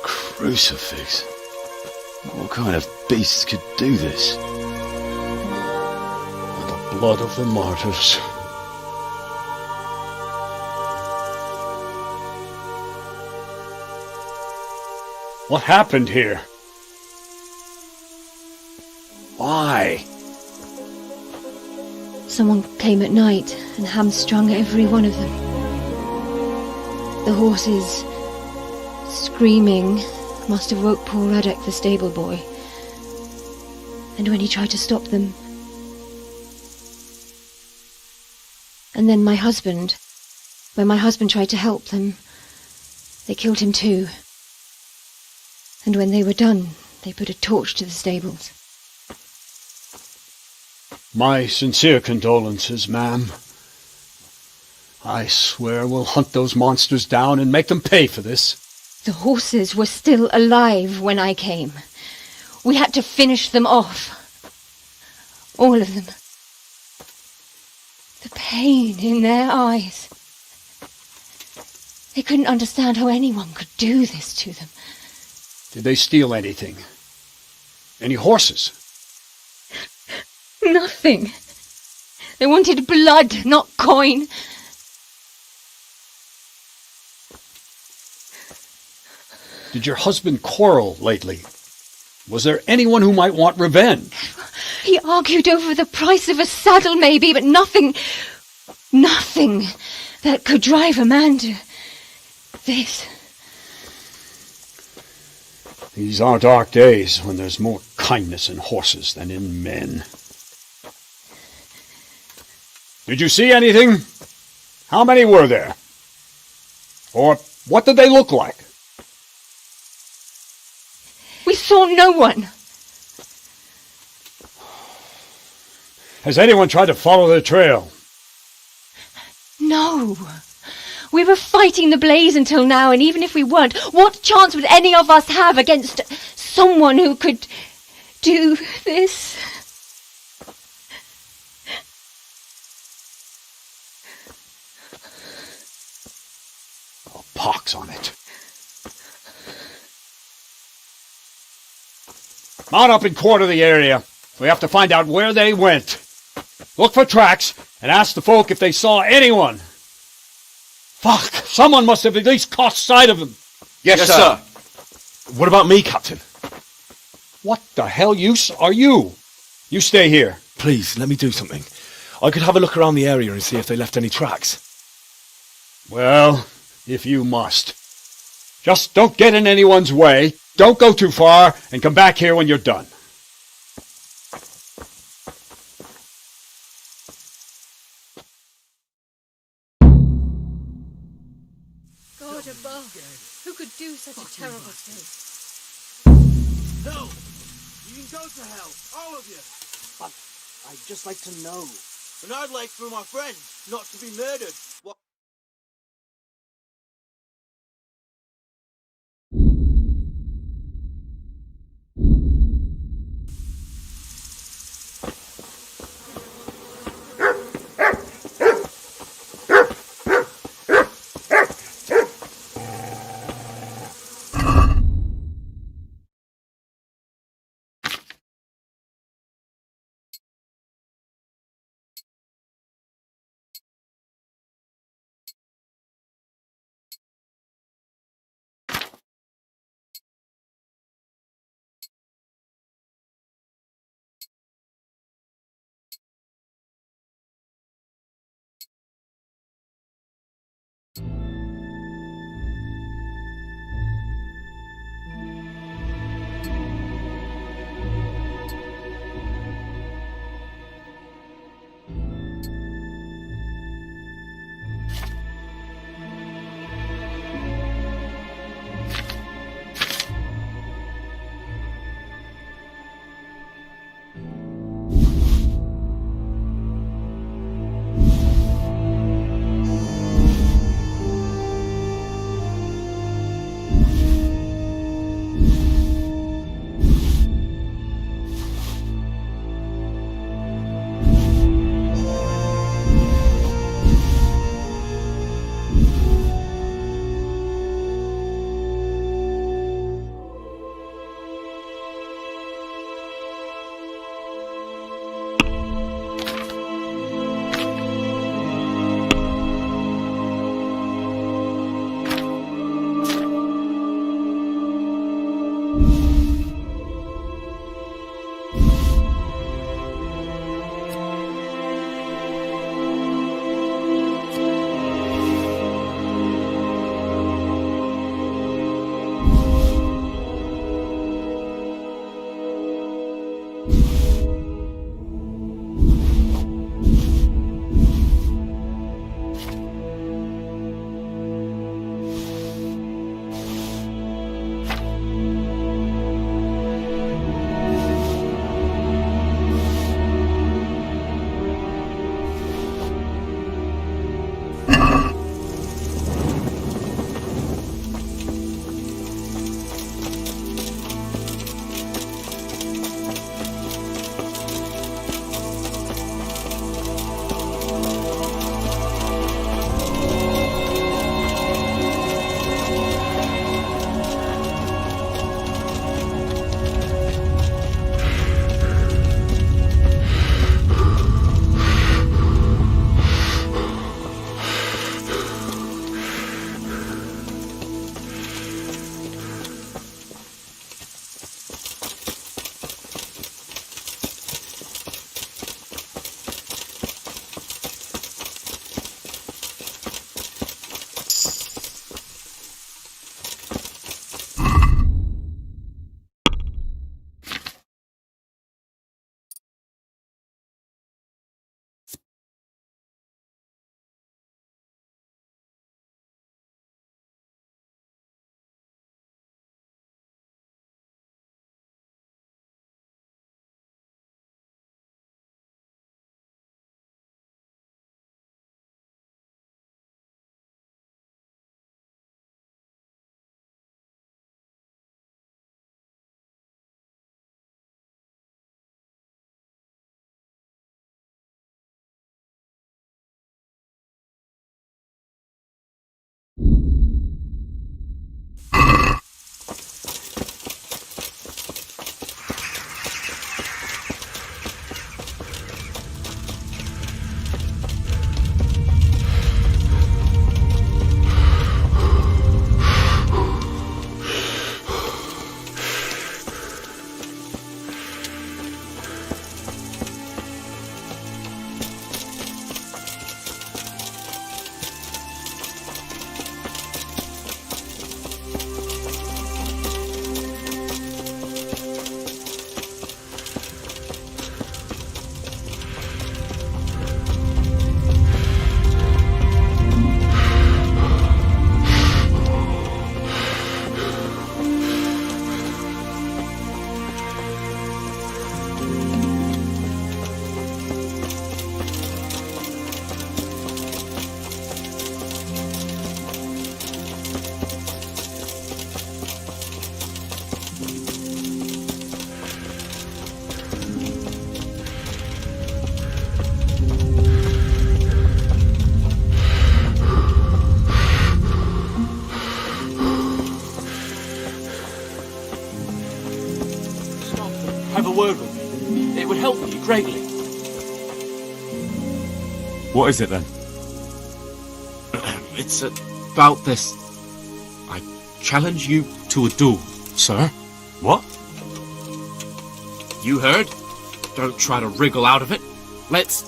Crucifix. What kind of beasts could do this? The blood of the martyrs. What happened here? Why? Someone came at night and hamstrung every one of them. The horses, screaming, must have woke poor Ruddock, the stable boy. And when he tried to stop them... And then my husband, when my husband tried to help them, they killed him too. And when they were done, they put a torch to the stables. My sincere condolences, ma'am. I swear we'll hunt those monsters down and make them pay for this. The horses were still alive when I came. We had to finish them off. All of them. The pain in their eyes. They couldn't understand how anyone could do this to them. Did they steal anything? Any horses? Nothing. They wanted blood, not coin. Did your husband quarrel lately? Was there anyone who might want revenge? He argued over the price of a saddle, maybe, but nothing that could drive a man to this. These are dark days when there's more kindness in horses than in men. Did you see anything? How many were there? Or what did they look like? We saw no one. Has anyone tried to follow the trail? No. We were fighting the blaze until now, and even if we weren't, what chance would any of us have against someone who could do this? Oh, pox on it. Mount up and quarter the area. We have to find out where they went. Look for tracks and ask the folk if they saw anyone. Fuck! Someone must have at least caught sight of them. Yes, sir. What about me, Captain? What the hell use are you? You stay here. Please, let me do something. I could have a look around the area and see if they left any tracks. Well, if you must. Just don't get in anyone's way, don't go too far, and come back here when you're done. God above, who could do such a terrible thing? No! You can go to hell, all of you! But I'd just like to know. And I'd like for my friends not to be murdered. What? word with me. It would help me greatly. What is it then? It's about this. I challenge you to a duel, sir. What? You heard? Don't try to wriggle out of it. Let's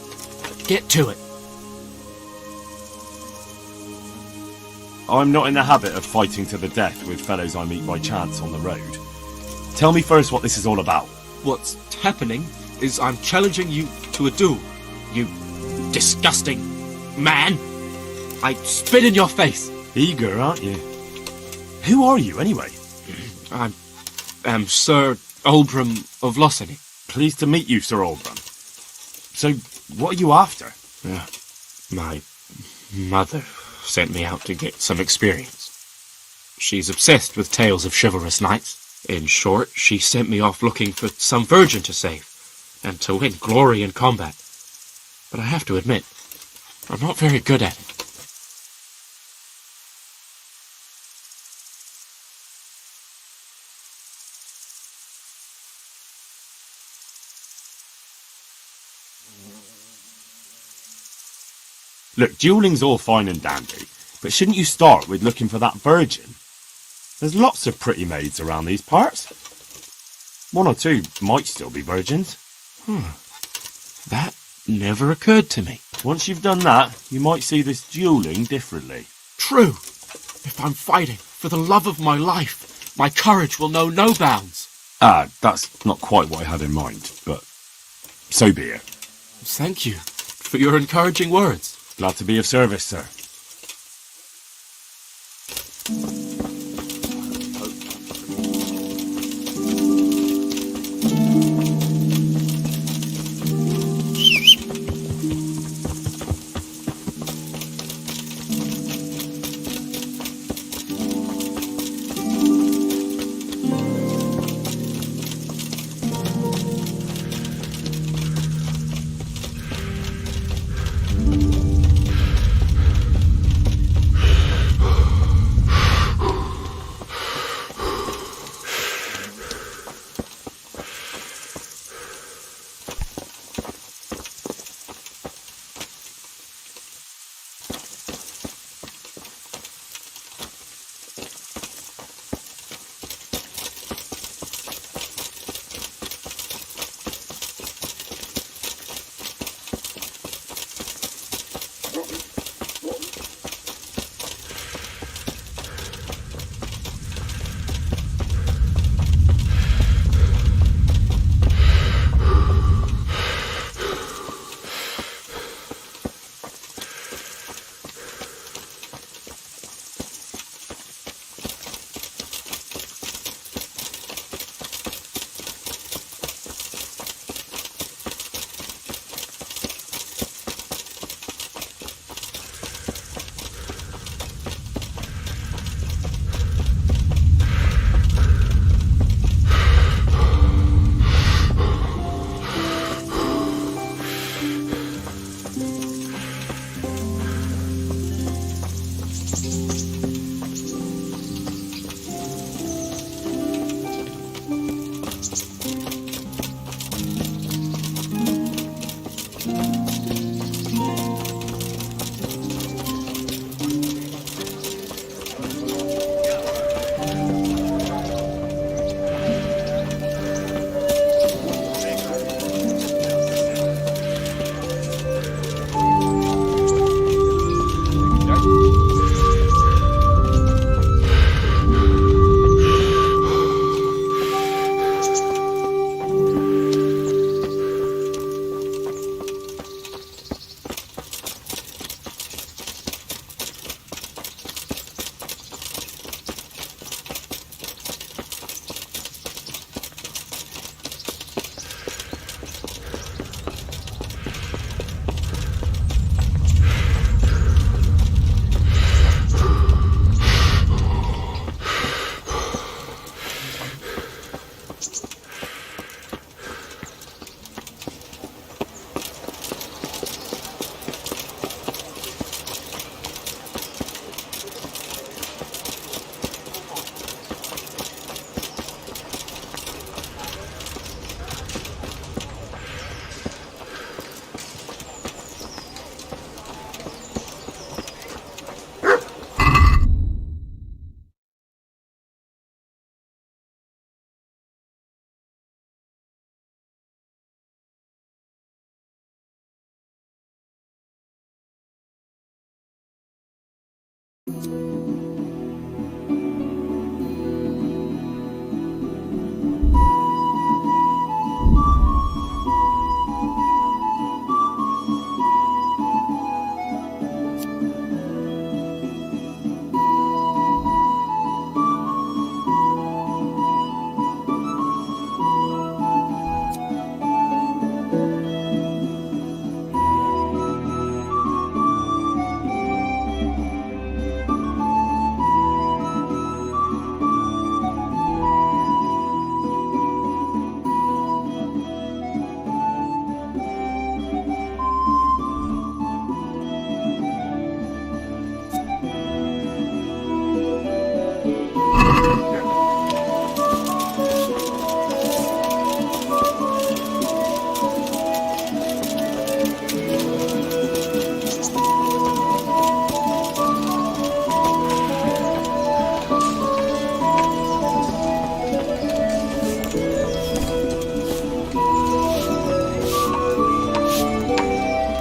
get to it. I'm not in the habit of fighting to the death with fellows I meet by chance on the road. Tell me first what this is all about. What's happening is I'm challenging you to a duel. You disgusting man. I spit in your face. Eager, aren't you? Who are you, anyway? I am Sir Oldram of Lossany. Pleased to meet you, Sir Oldram. So, what are you after? My mother sent me out to get some experience. She's obsessed with tales of chivalrous knights. In short, she sent me off looking for some virgin to save, and to win glory in combat. But I have to admit, I'm not very good at it. Look, duelling's all fine and dandy, but shouldn't you start with looking for that virgin? There's lots of pretty maids around these parts. One or two might still be virgins. That never occurred to me. Once you've done that, you might see this duelling differently. True. If I'm fighting for the love of my life, my courage will know no bounds. That's not quite what I had in mind, but so be it. Thank you for your encouraging words. Glad to be of service, sir.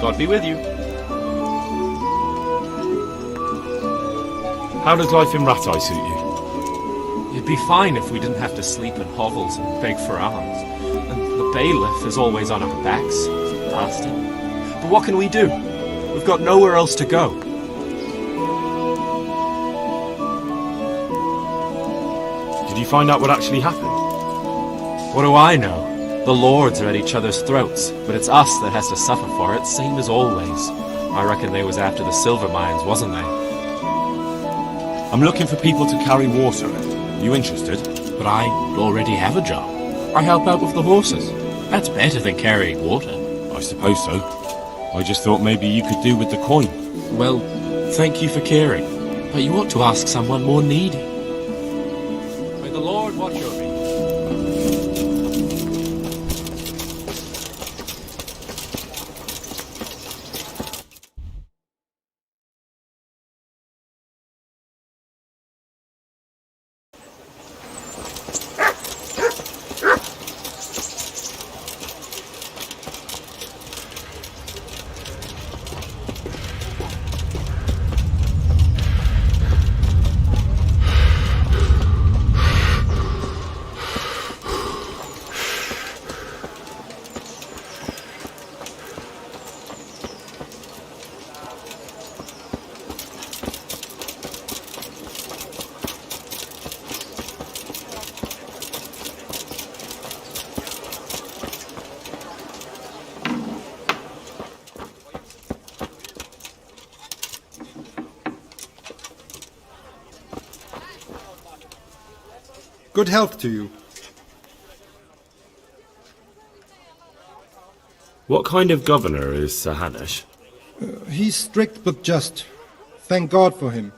God be with you. How does life in Rattay suit you? It'd be fine if we didn't have to sleep in hovels and beg for alms. And the bailiff is always on our backs, bastard. But what can we do? We've got nowhere else to go. Did you find out what actually happened? What do I know? The lords are at each other's throats, but it's us that has to suffer for it, same as always. I reckon they was after the silver mines, wasn't they? I'm looking for people to carry water. You interested? But I already have a job. I help out with the horses. That's better than carrying water. I suppose so. I just thought maybe you could do with the coin. Well, thank you for caring, but you ought to ask someone more needy. May the Lord watch over you. Good health to you. What kind of governor is Sir Hanush? He's strict but just. Thank God for him.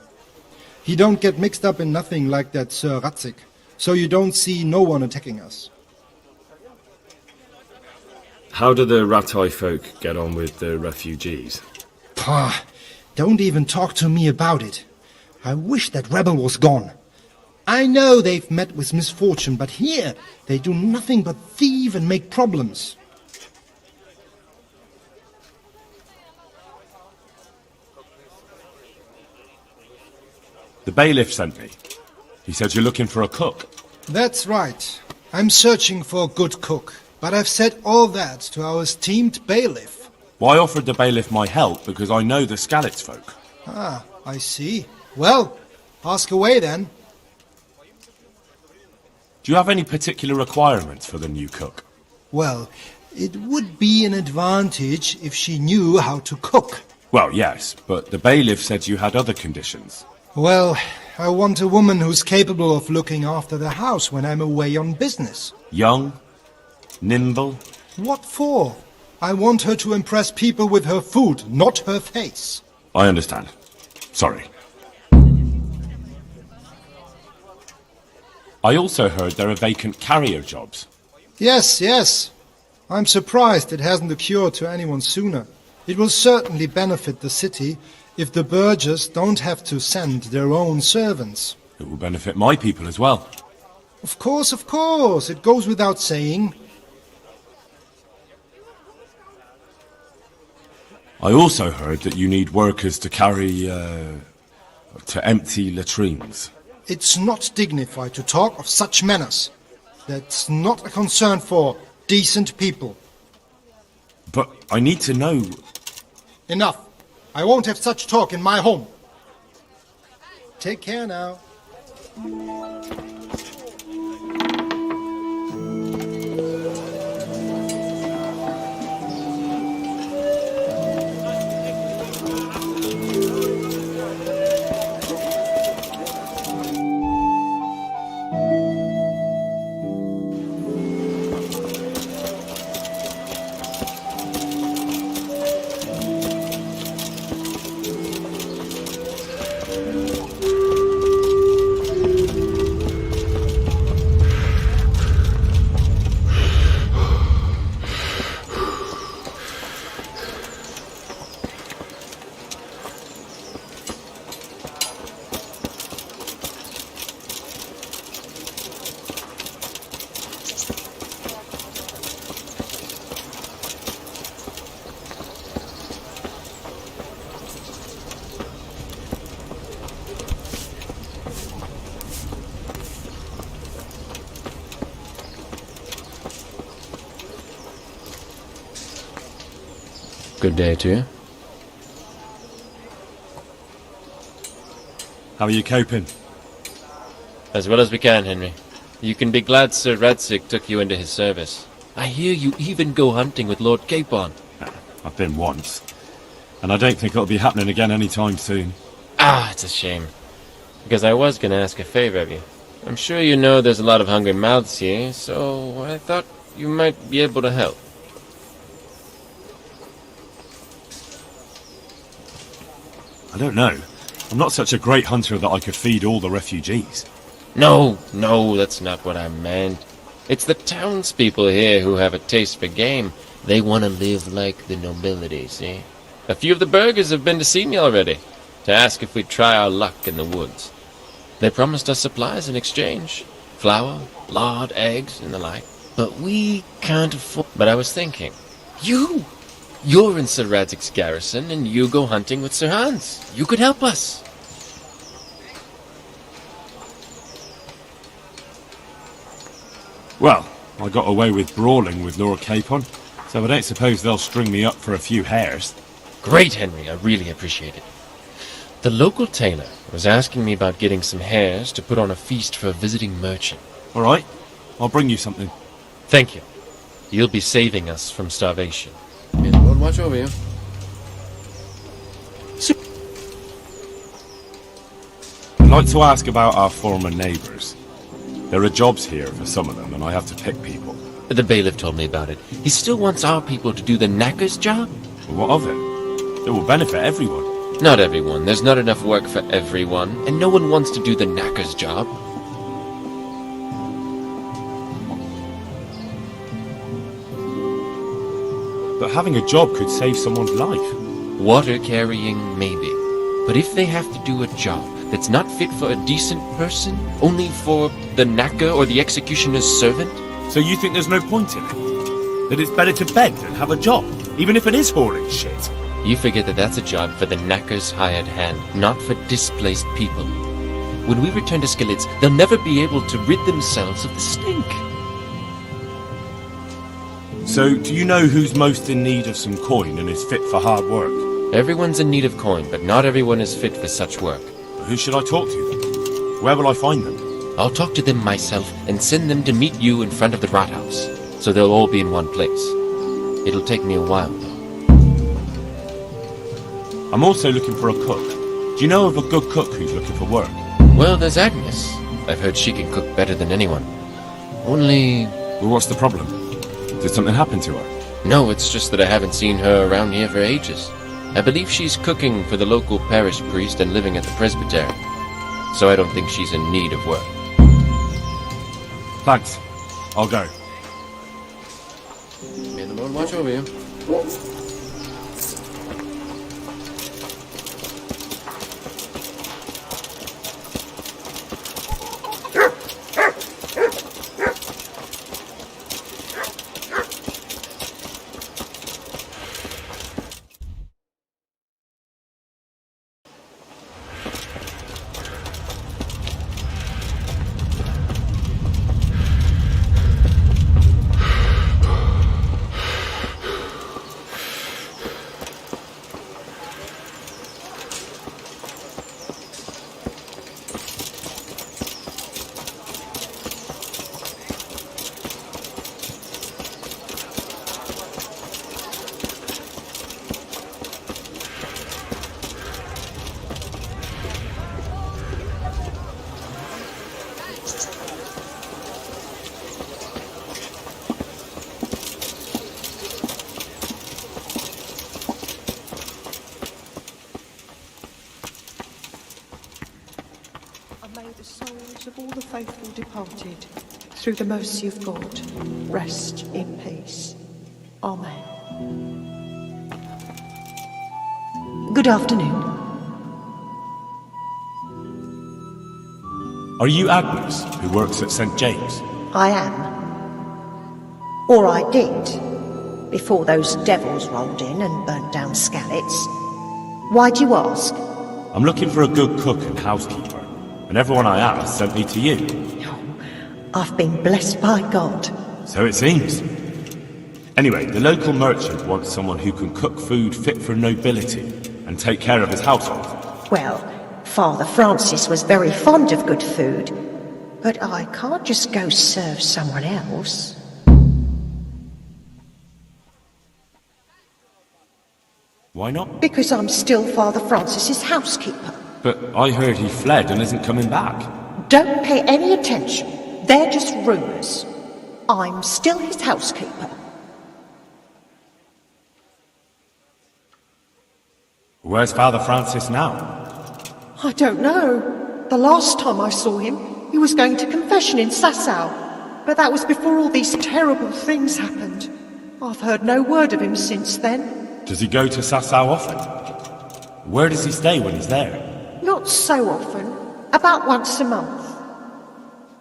He don't get mixed up in nothing like that Sir Ratzik, so you don't see no one attacking us. How do the Rattay folk get on with the refugees? Pah, don't even talk to me about it. I wish that rebel was gone. I know they've met with misfortune, but here they do nothing but thieve and make problems. The bailiff sent me. He said you're looking for a cook. That's right. I'm searching for a good cook, but I've said all that to our esteemed bailiff. Well, I offered the bailiff my help because I know the Skalitz folk. Ah, I see. Well, ask away then. Do you have any particular requirements for the new cook? Well, it would be an advantage if she knew how to cook. Well, yes, but the bailiff said you had other conditions. Well, I want a woman who's capable of looking after the house when I'm away on business. Young? Nimble? What for? I want her to impress people with her food, not her face. I understand. Sorry. I also heard there are vacant carrier jobs. Yes, yes. I'm surprised it hasn't occurred to anyone sooner. It will certainly benefit the city if the burghers don't have to send their own servants. It will benefit my people as well. Of course, of course. It goes without saying. I also heard that you need workers to carry to empty latrines. It's not dignified to talk of such manners. That's not a concern for decent people. But I need to know... Enough. I won't have such talk in my home. Take care now. Good day to you. How are you coping? As well as we can, Henry. You can be glad Sir Radzig took you into his service. I hear you even go hunting with Lord Capon. I've been once. And I don't think it'll be happening again anytime soon. Ah, it's a shame. Because I was going to ask a favor of you. I'm sure you know there's a lot of hungry mouths here, so I thought you might be able to help. I don't know. I'm not such a great hunter that I could feed all the refugees. No, that's not what I meant. It's the townspeople here who have a taste for game. They want to live like the nobility, see? A few of the burghers have been to see me already, to ask if we'd try our luck in the woods. They promised us supplies in exchange. Flour, lard, eggs, and the like. But we can't afford... But I was thinking, You're in Sir Radzig's garrison, and you go hunting with Sir Hans. You could help us. Well, I got away with brawling with Lord Capon, so I don't suppose they'll string me up for a few hares. Great, Henry. I really appreciate it. The local tailor was asking me about getting some hares to put on a feast for a visiting merchant. All right, I'll bring you something. Thank you. You'll be saving us from starvation. May the Lord watch over you. I'd like to ask about our former neighbours. There are jobs here for some of them, and I have to pick people. The bailiff told me about it. He still wants our people to do the knacker's job? Well, what of it? It will benefit everyone. Not everyone. There's not enough work for everyone, and no one wants to do the knacker's job. But having a job could save someone's life. Water carrying, maybe. But if they have to do a job that's not fit for a decent person, only for the knacker or the executioner's servant? So you think there's no point in it? That it's better to beg than have a job, even if it is hauling shit? You forget that that's a job for the knacker's hired hand, not for displaced people. When we return to Skalitz, they'll never be able to rid themselves of the stink. So, do you know who's most in need of some coin and is fit for hard work? Everyone's in need of coin, but not everyone is fit for such work. Who should I talk to then? Where will I find them? I'll talk to them myself and send them to meet you in front of the Rathaus, so they'll all be in one place. It'll take me a while, though. I'm also looking for a cook. Do you know of a good cook who's looking for work? Well, there's Agnes. I've heard she can cook better than anyone. Only... Well, what's the problem? Did something happen to her? No, it's just that I haven't seen her around here for ages. I believe she's cooking for the local parish priest and living at the presbytery. So I don't think she's in need of work. Thanks. I'll go. May the Lord watch over you. faithful departed, through the mercy of God, rest in peace. Amen. Good afternoon. Are you Agnes, who works at St. James? I am. Or I did, before those devils rolled in and burnt down Skalitz. Why do you ask? I'm looking for a good cook and housekeeper, and everyone I asked sent me to you. I've been blessed by God. So it seems. Anyway, the local merchant wants someone who can cook food fit for nobility and take care of his household. Well, Father Francis was very fond of good food, but I can't just go serve someone else. Why not? Because I'm still Father Francis's housekeeper. But I heard he fled and isn't coming back. Don't pay any attention. They're just rumours. I'm still his housekeeper. Where's Father Francis now? I don't know. The last time I saw him, he was going to confession in Sasau. But that was before all these terrible things happened. I've heard no word of him since then. Does he go to Sasau often? Where does he stay when he's there? Not so often. About once a month.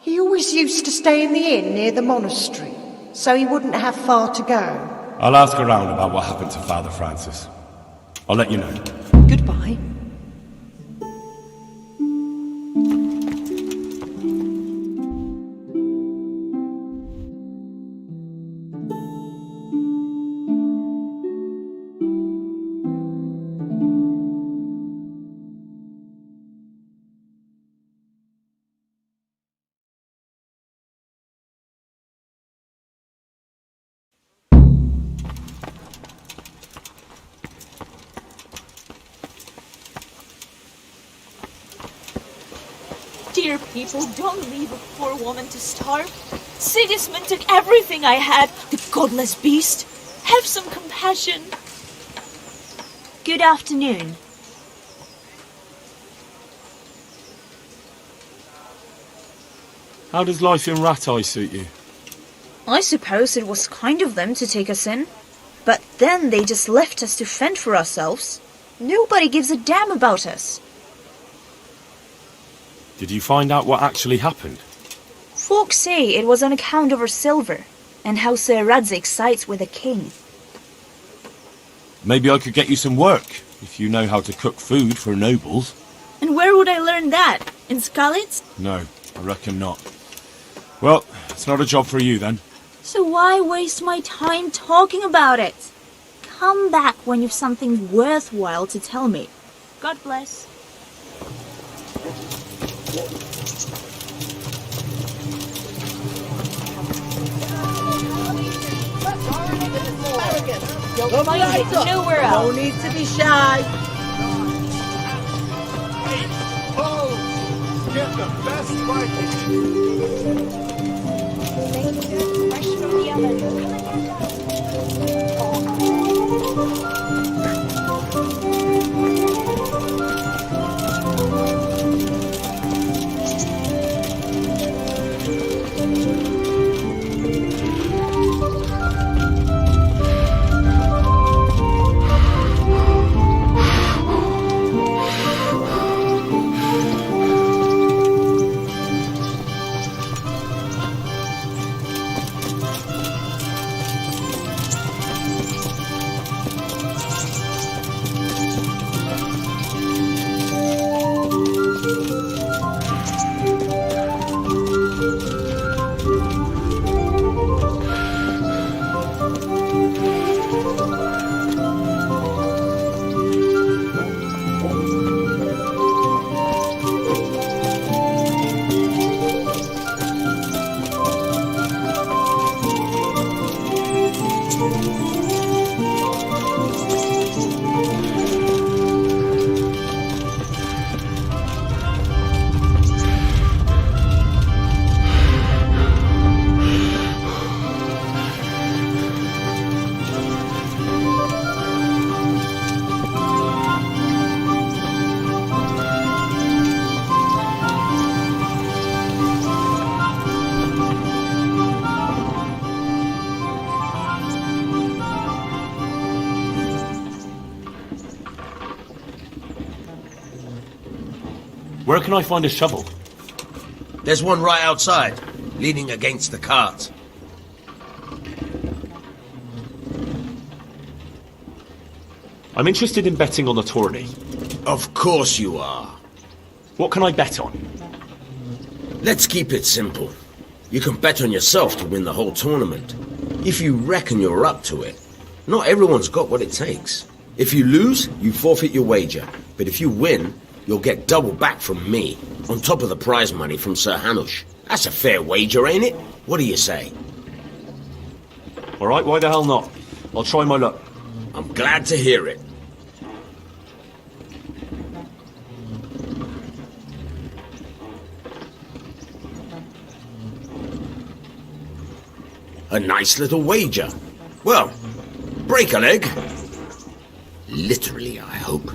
He always used to stay in the inn near the monastery, so he wouldn't have far to go. I'll ask around about what happened to Father Francis. I'll let you know. Goodbye. Dear people, don't leave a poor woman to starve. Sigismund took everything I had, the godless beast. Have some compassion. Good afternoon. How does life in Rattay suit you? I suppose it was kind of them to take us in. But then they just left us to fend for ourselves. Nobody gives a damn about us. Did you find out what actually happened? Folks say it was on account of our silver, and how Sir Radzig sides with the king. Maybe I could get you some work, if you know how to cook food for nobles. And where would I learn that? In Skalitz? No, I reckon not. Well, it's not a job for you then. So why waste my time talking about it? Come back when you've something worthwhile to tell me. God bless. You'll find it nowhere else. No need to be shy. Get the best Viking. Fresh from the oven. Where can I find a shovel? There's one right outside, leaning against the cart. I'm interested in betting on the tourney. Of course you are. What can I bet on? Let's keep it simple. You can bet on yourself to win the whole tournament. If you reckon you're up to it. Not everyone's got what it takes. If you lose, you forfeit your wager. But if you win, you'll get double back from me, on top of the prize money from Sir Hanush. That's a fair wager, ain't it? What do you say? All right, why the hell not? I'll try my luck. I'm glad to hear it. A nice little wager. Well, break a leg. Literally, I hope.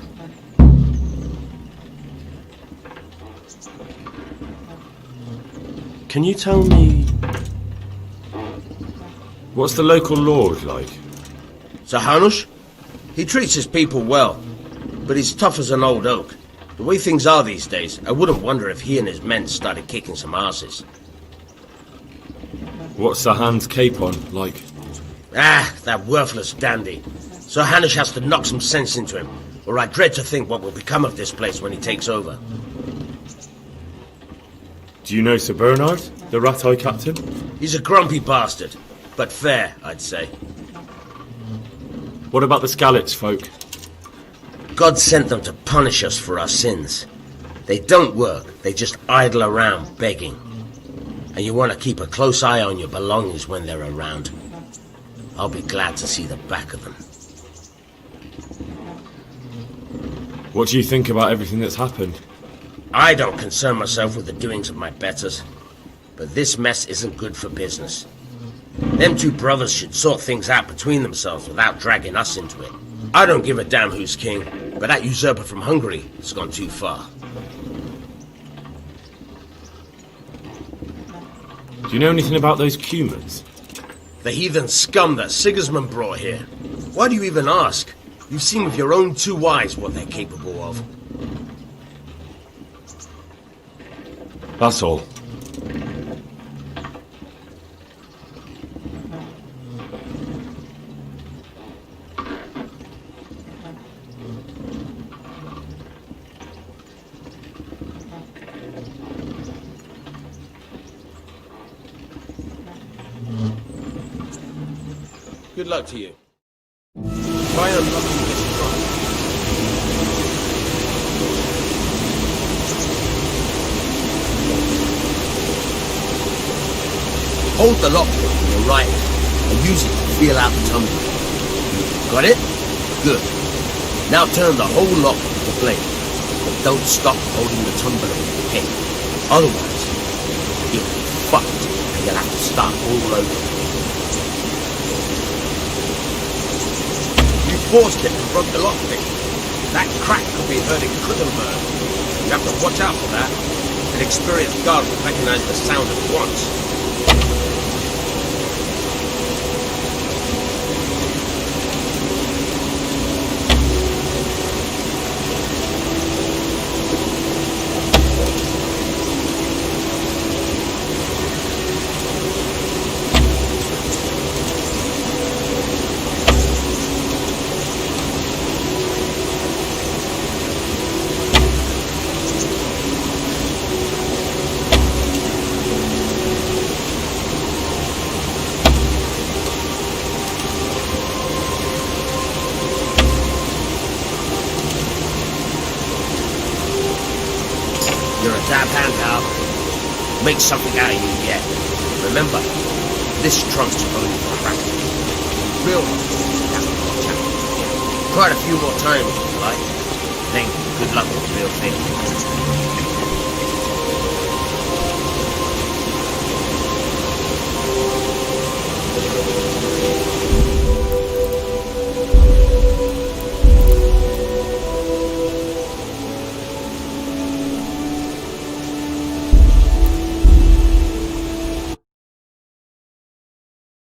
Can you tell me... what's the local lord like? Sir Hanush? He treats his people well, but he's tough as an old oak. The way things are these days, I wouldn't wonder if he and his men started kicking some asses. What's Sir Han's capon like? Ah, that worthless dandy. Sir Hanush has to knock some sense into him, or I dread to think what will become of this place when he takes over. Do you know Sir Bernard, the rat-eye captain? He's a grumpy bastard, but fair, I'd say. What about the Skalitz folk? God sent them to punish us for our sins. They don't work, they just idle around begging. And you want to keep a close eye on your belongings when they're around. I'll be glad to see the back of them. What do you think about everything that's happened? I don't concern myself with the doings of my betters, but this mess isn't good for business. Them two brothers should sort things out between themselves without dragging us into it. I don't give a damn who's king, but that usurper from Hungary has gone too far. Do you know anything about those Cumans? The heathen scum that Sigismund brought here. Why do you even ask? You've seen with your own two eyes what they're capable of. That's all. Good luck to you. Try unlocking this trunk. Hold the lockpick with your right hand and use it to feel out the tumbler. Got it? Good. Now turn the whole lock with the blade, but don't stop holding the tumbler with your head. Otherwise, you'll be fucked and you'll have to start all over. You forced it and broke the lockpick. That crack could be heard in Kuttenberg. You have to watch out for that. An experienced guard will recognize the sound at once. You're a damn hand, Hal. Make something out of you yet. Remember, this trunk's only for practice. Real ones, you have to watch out. Try it a few more times if you like. Then good luck with the real thing.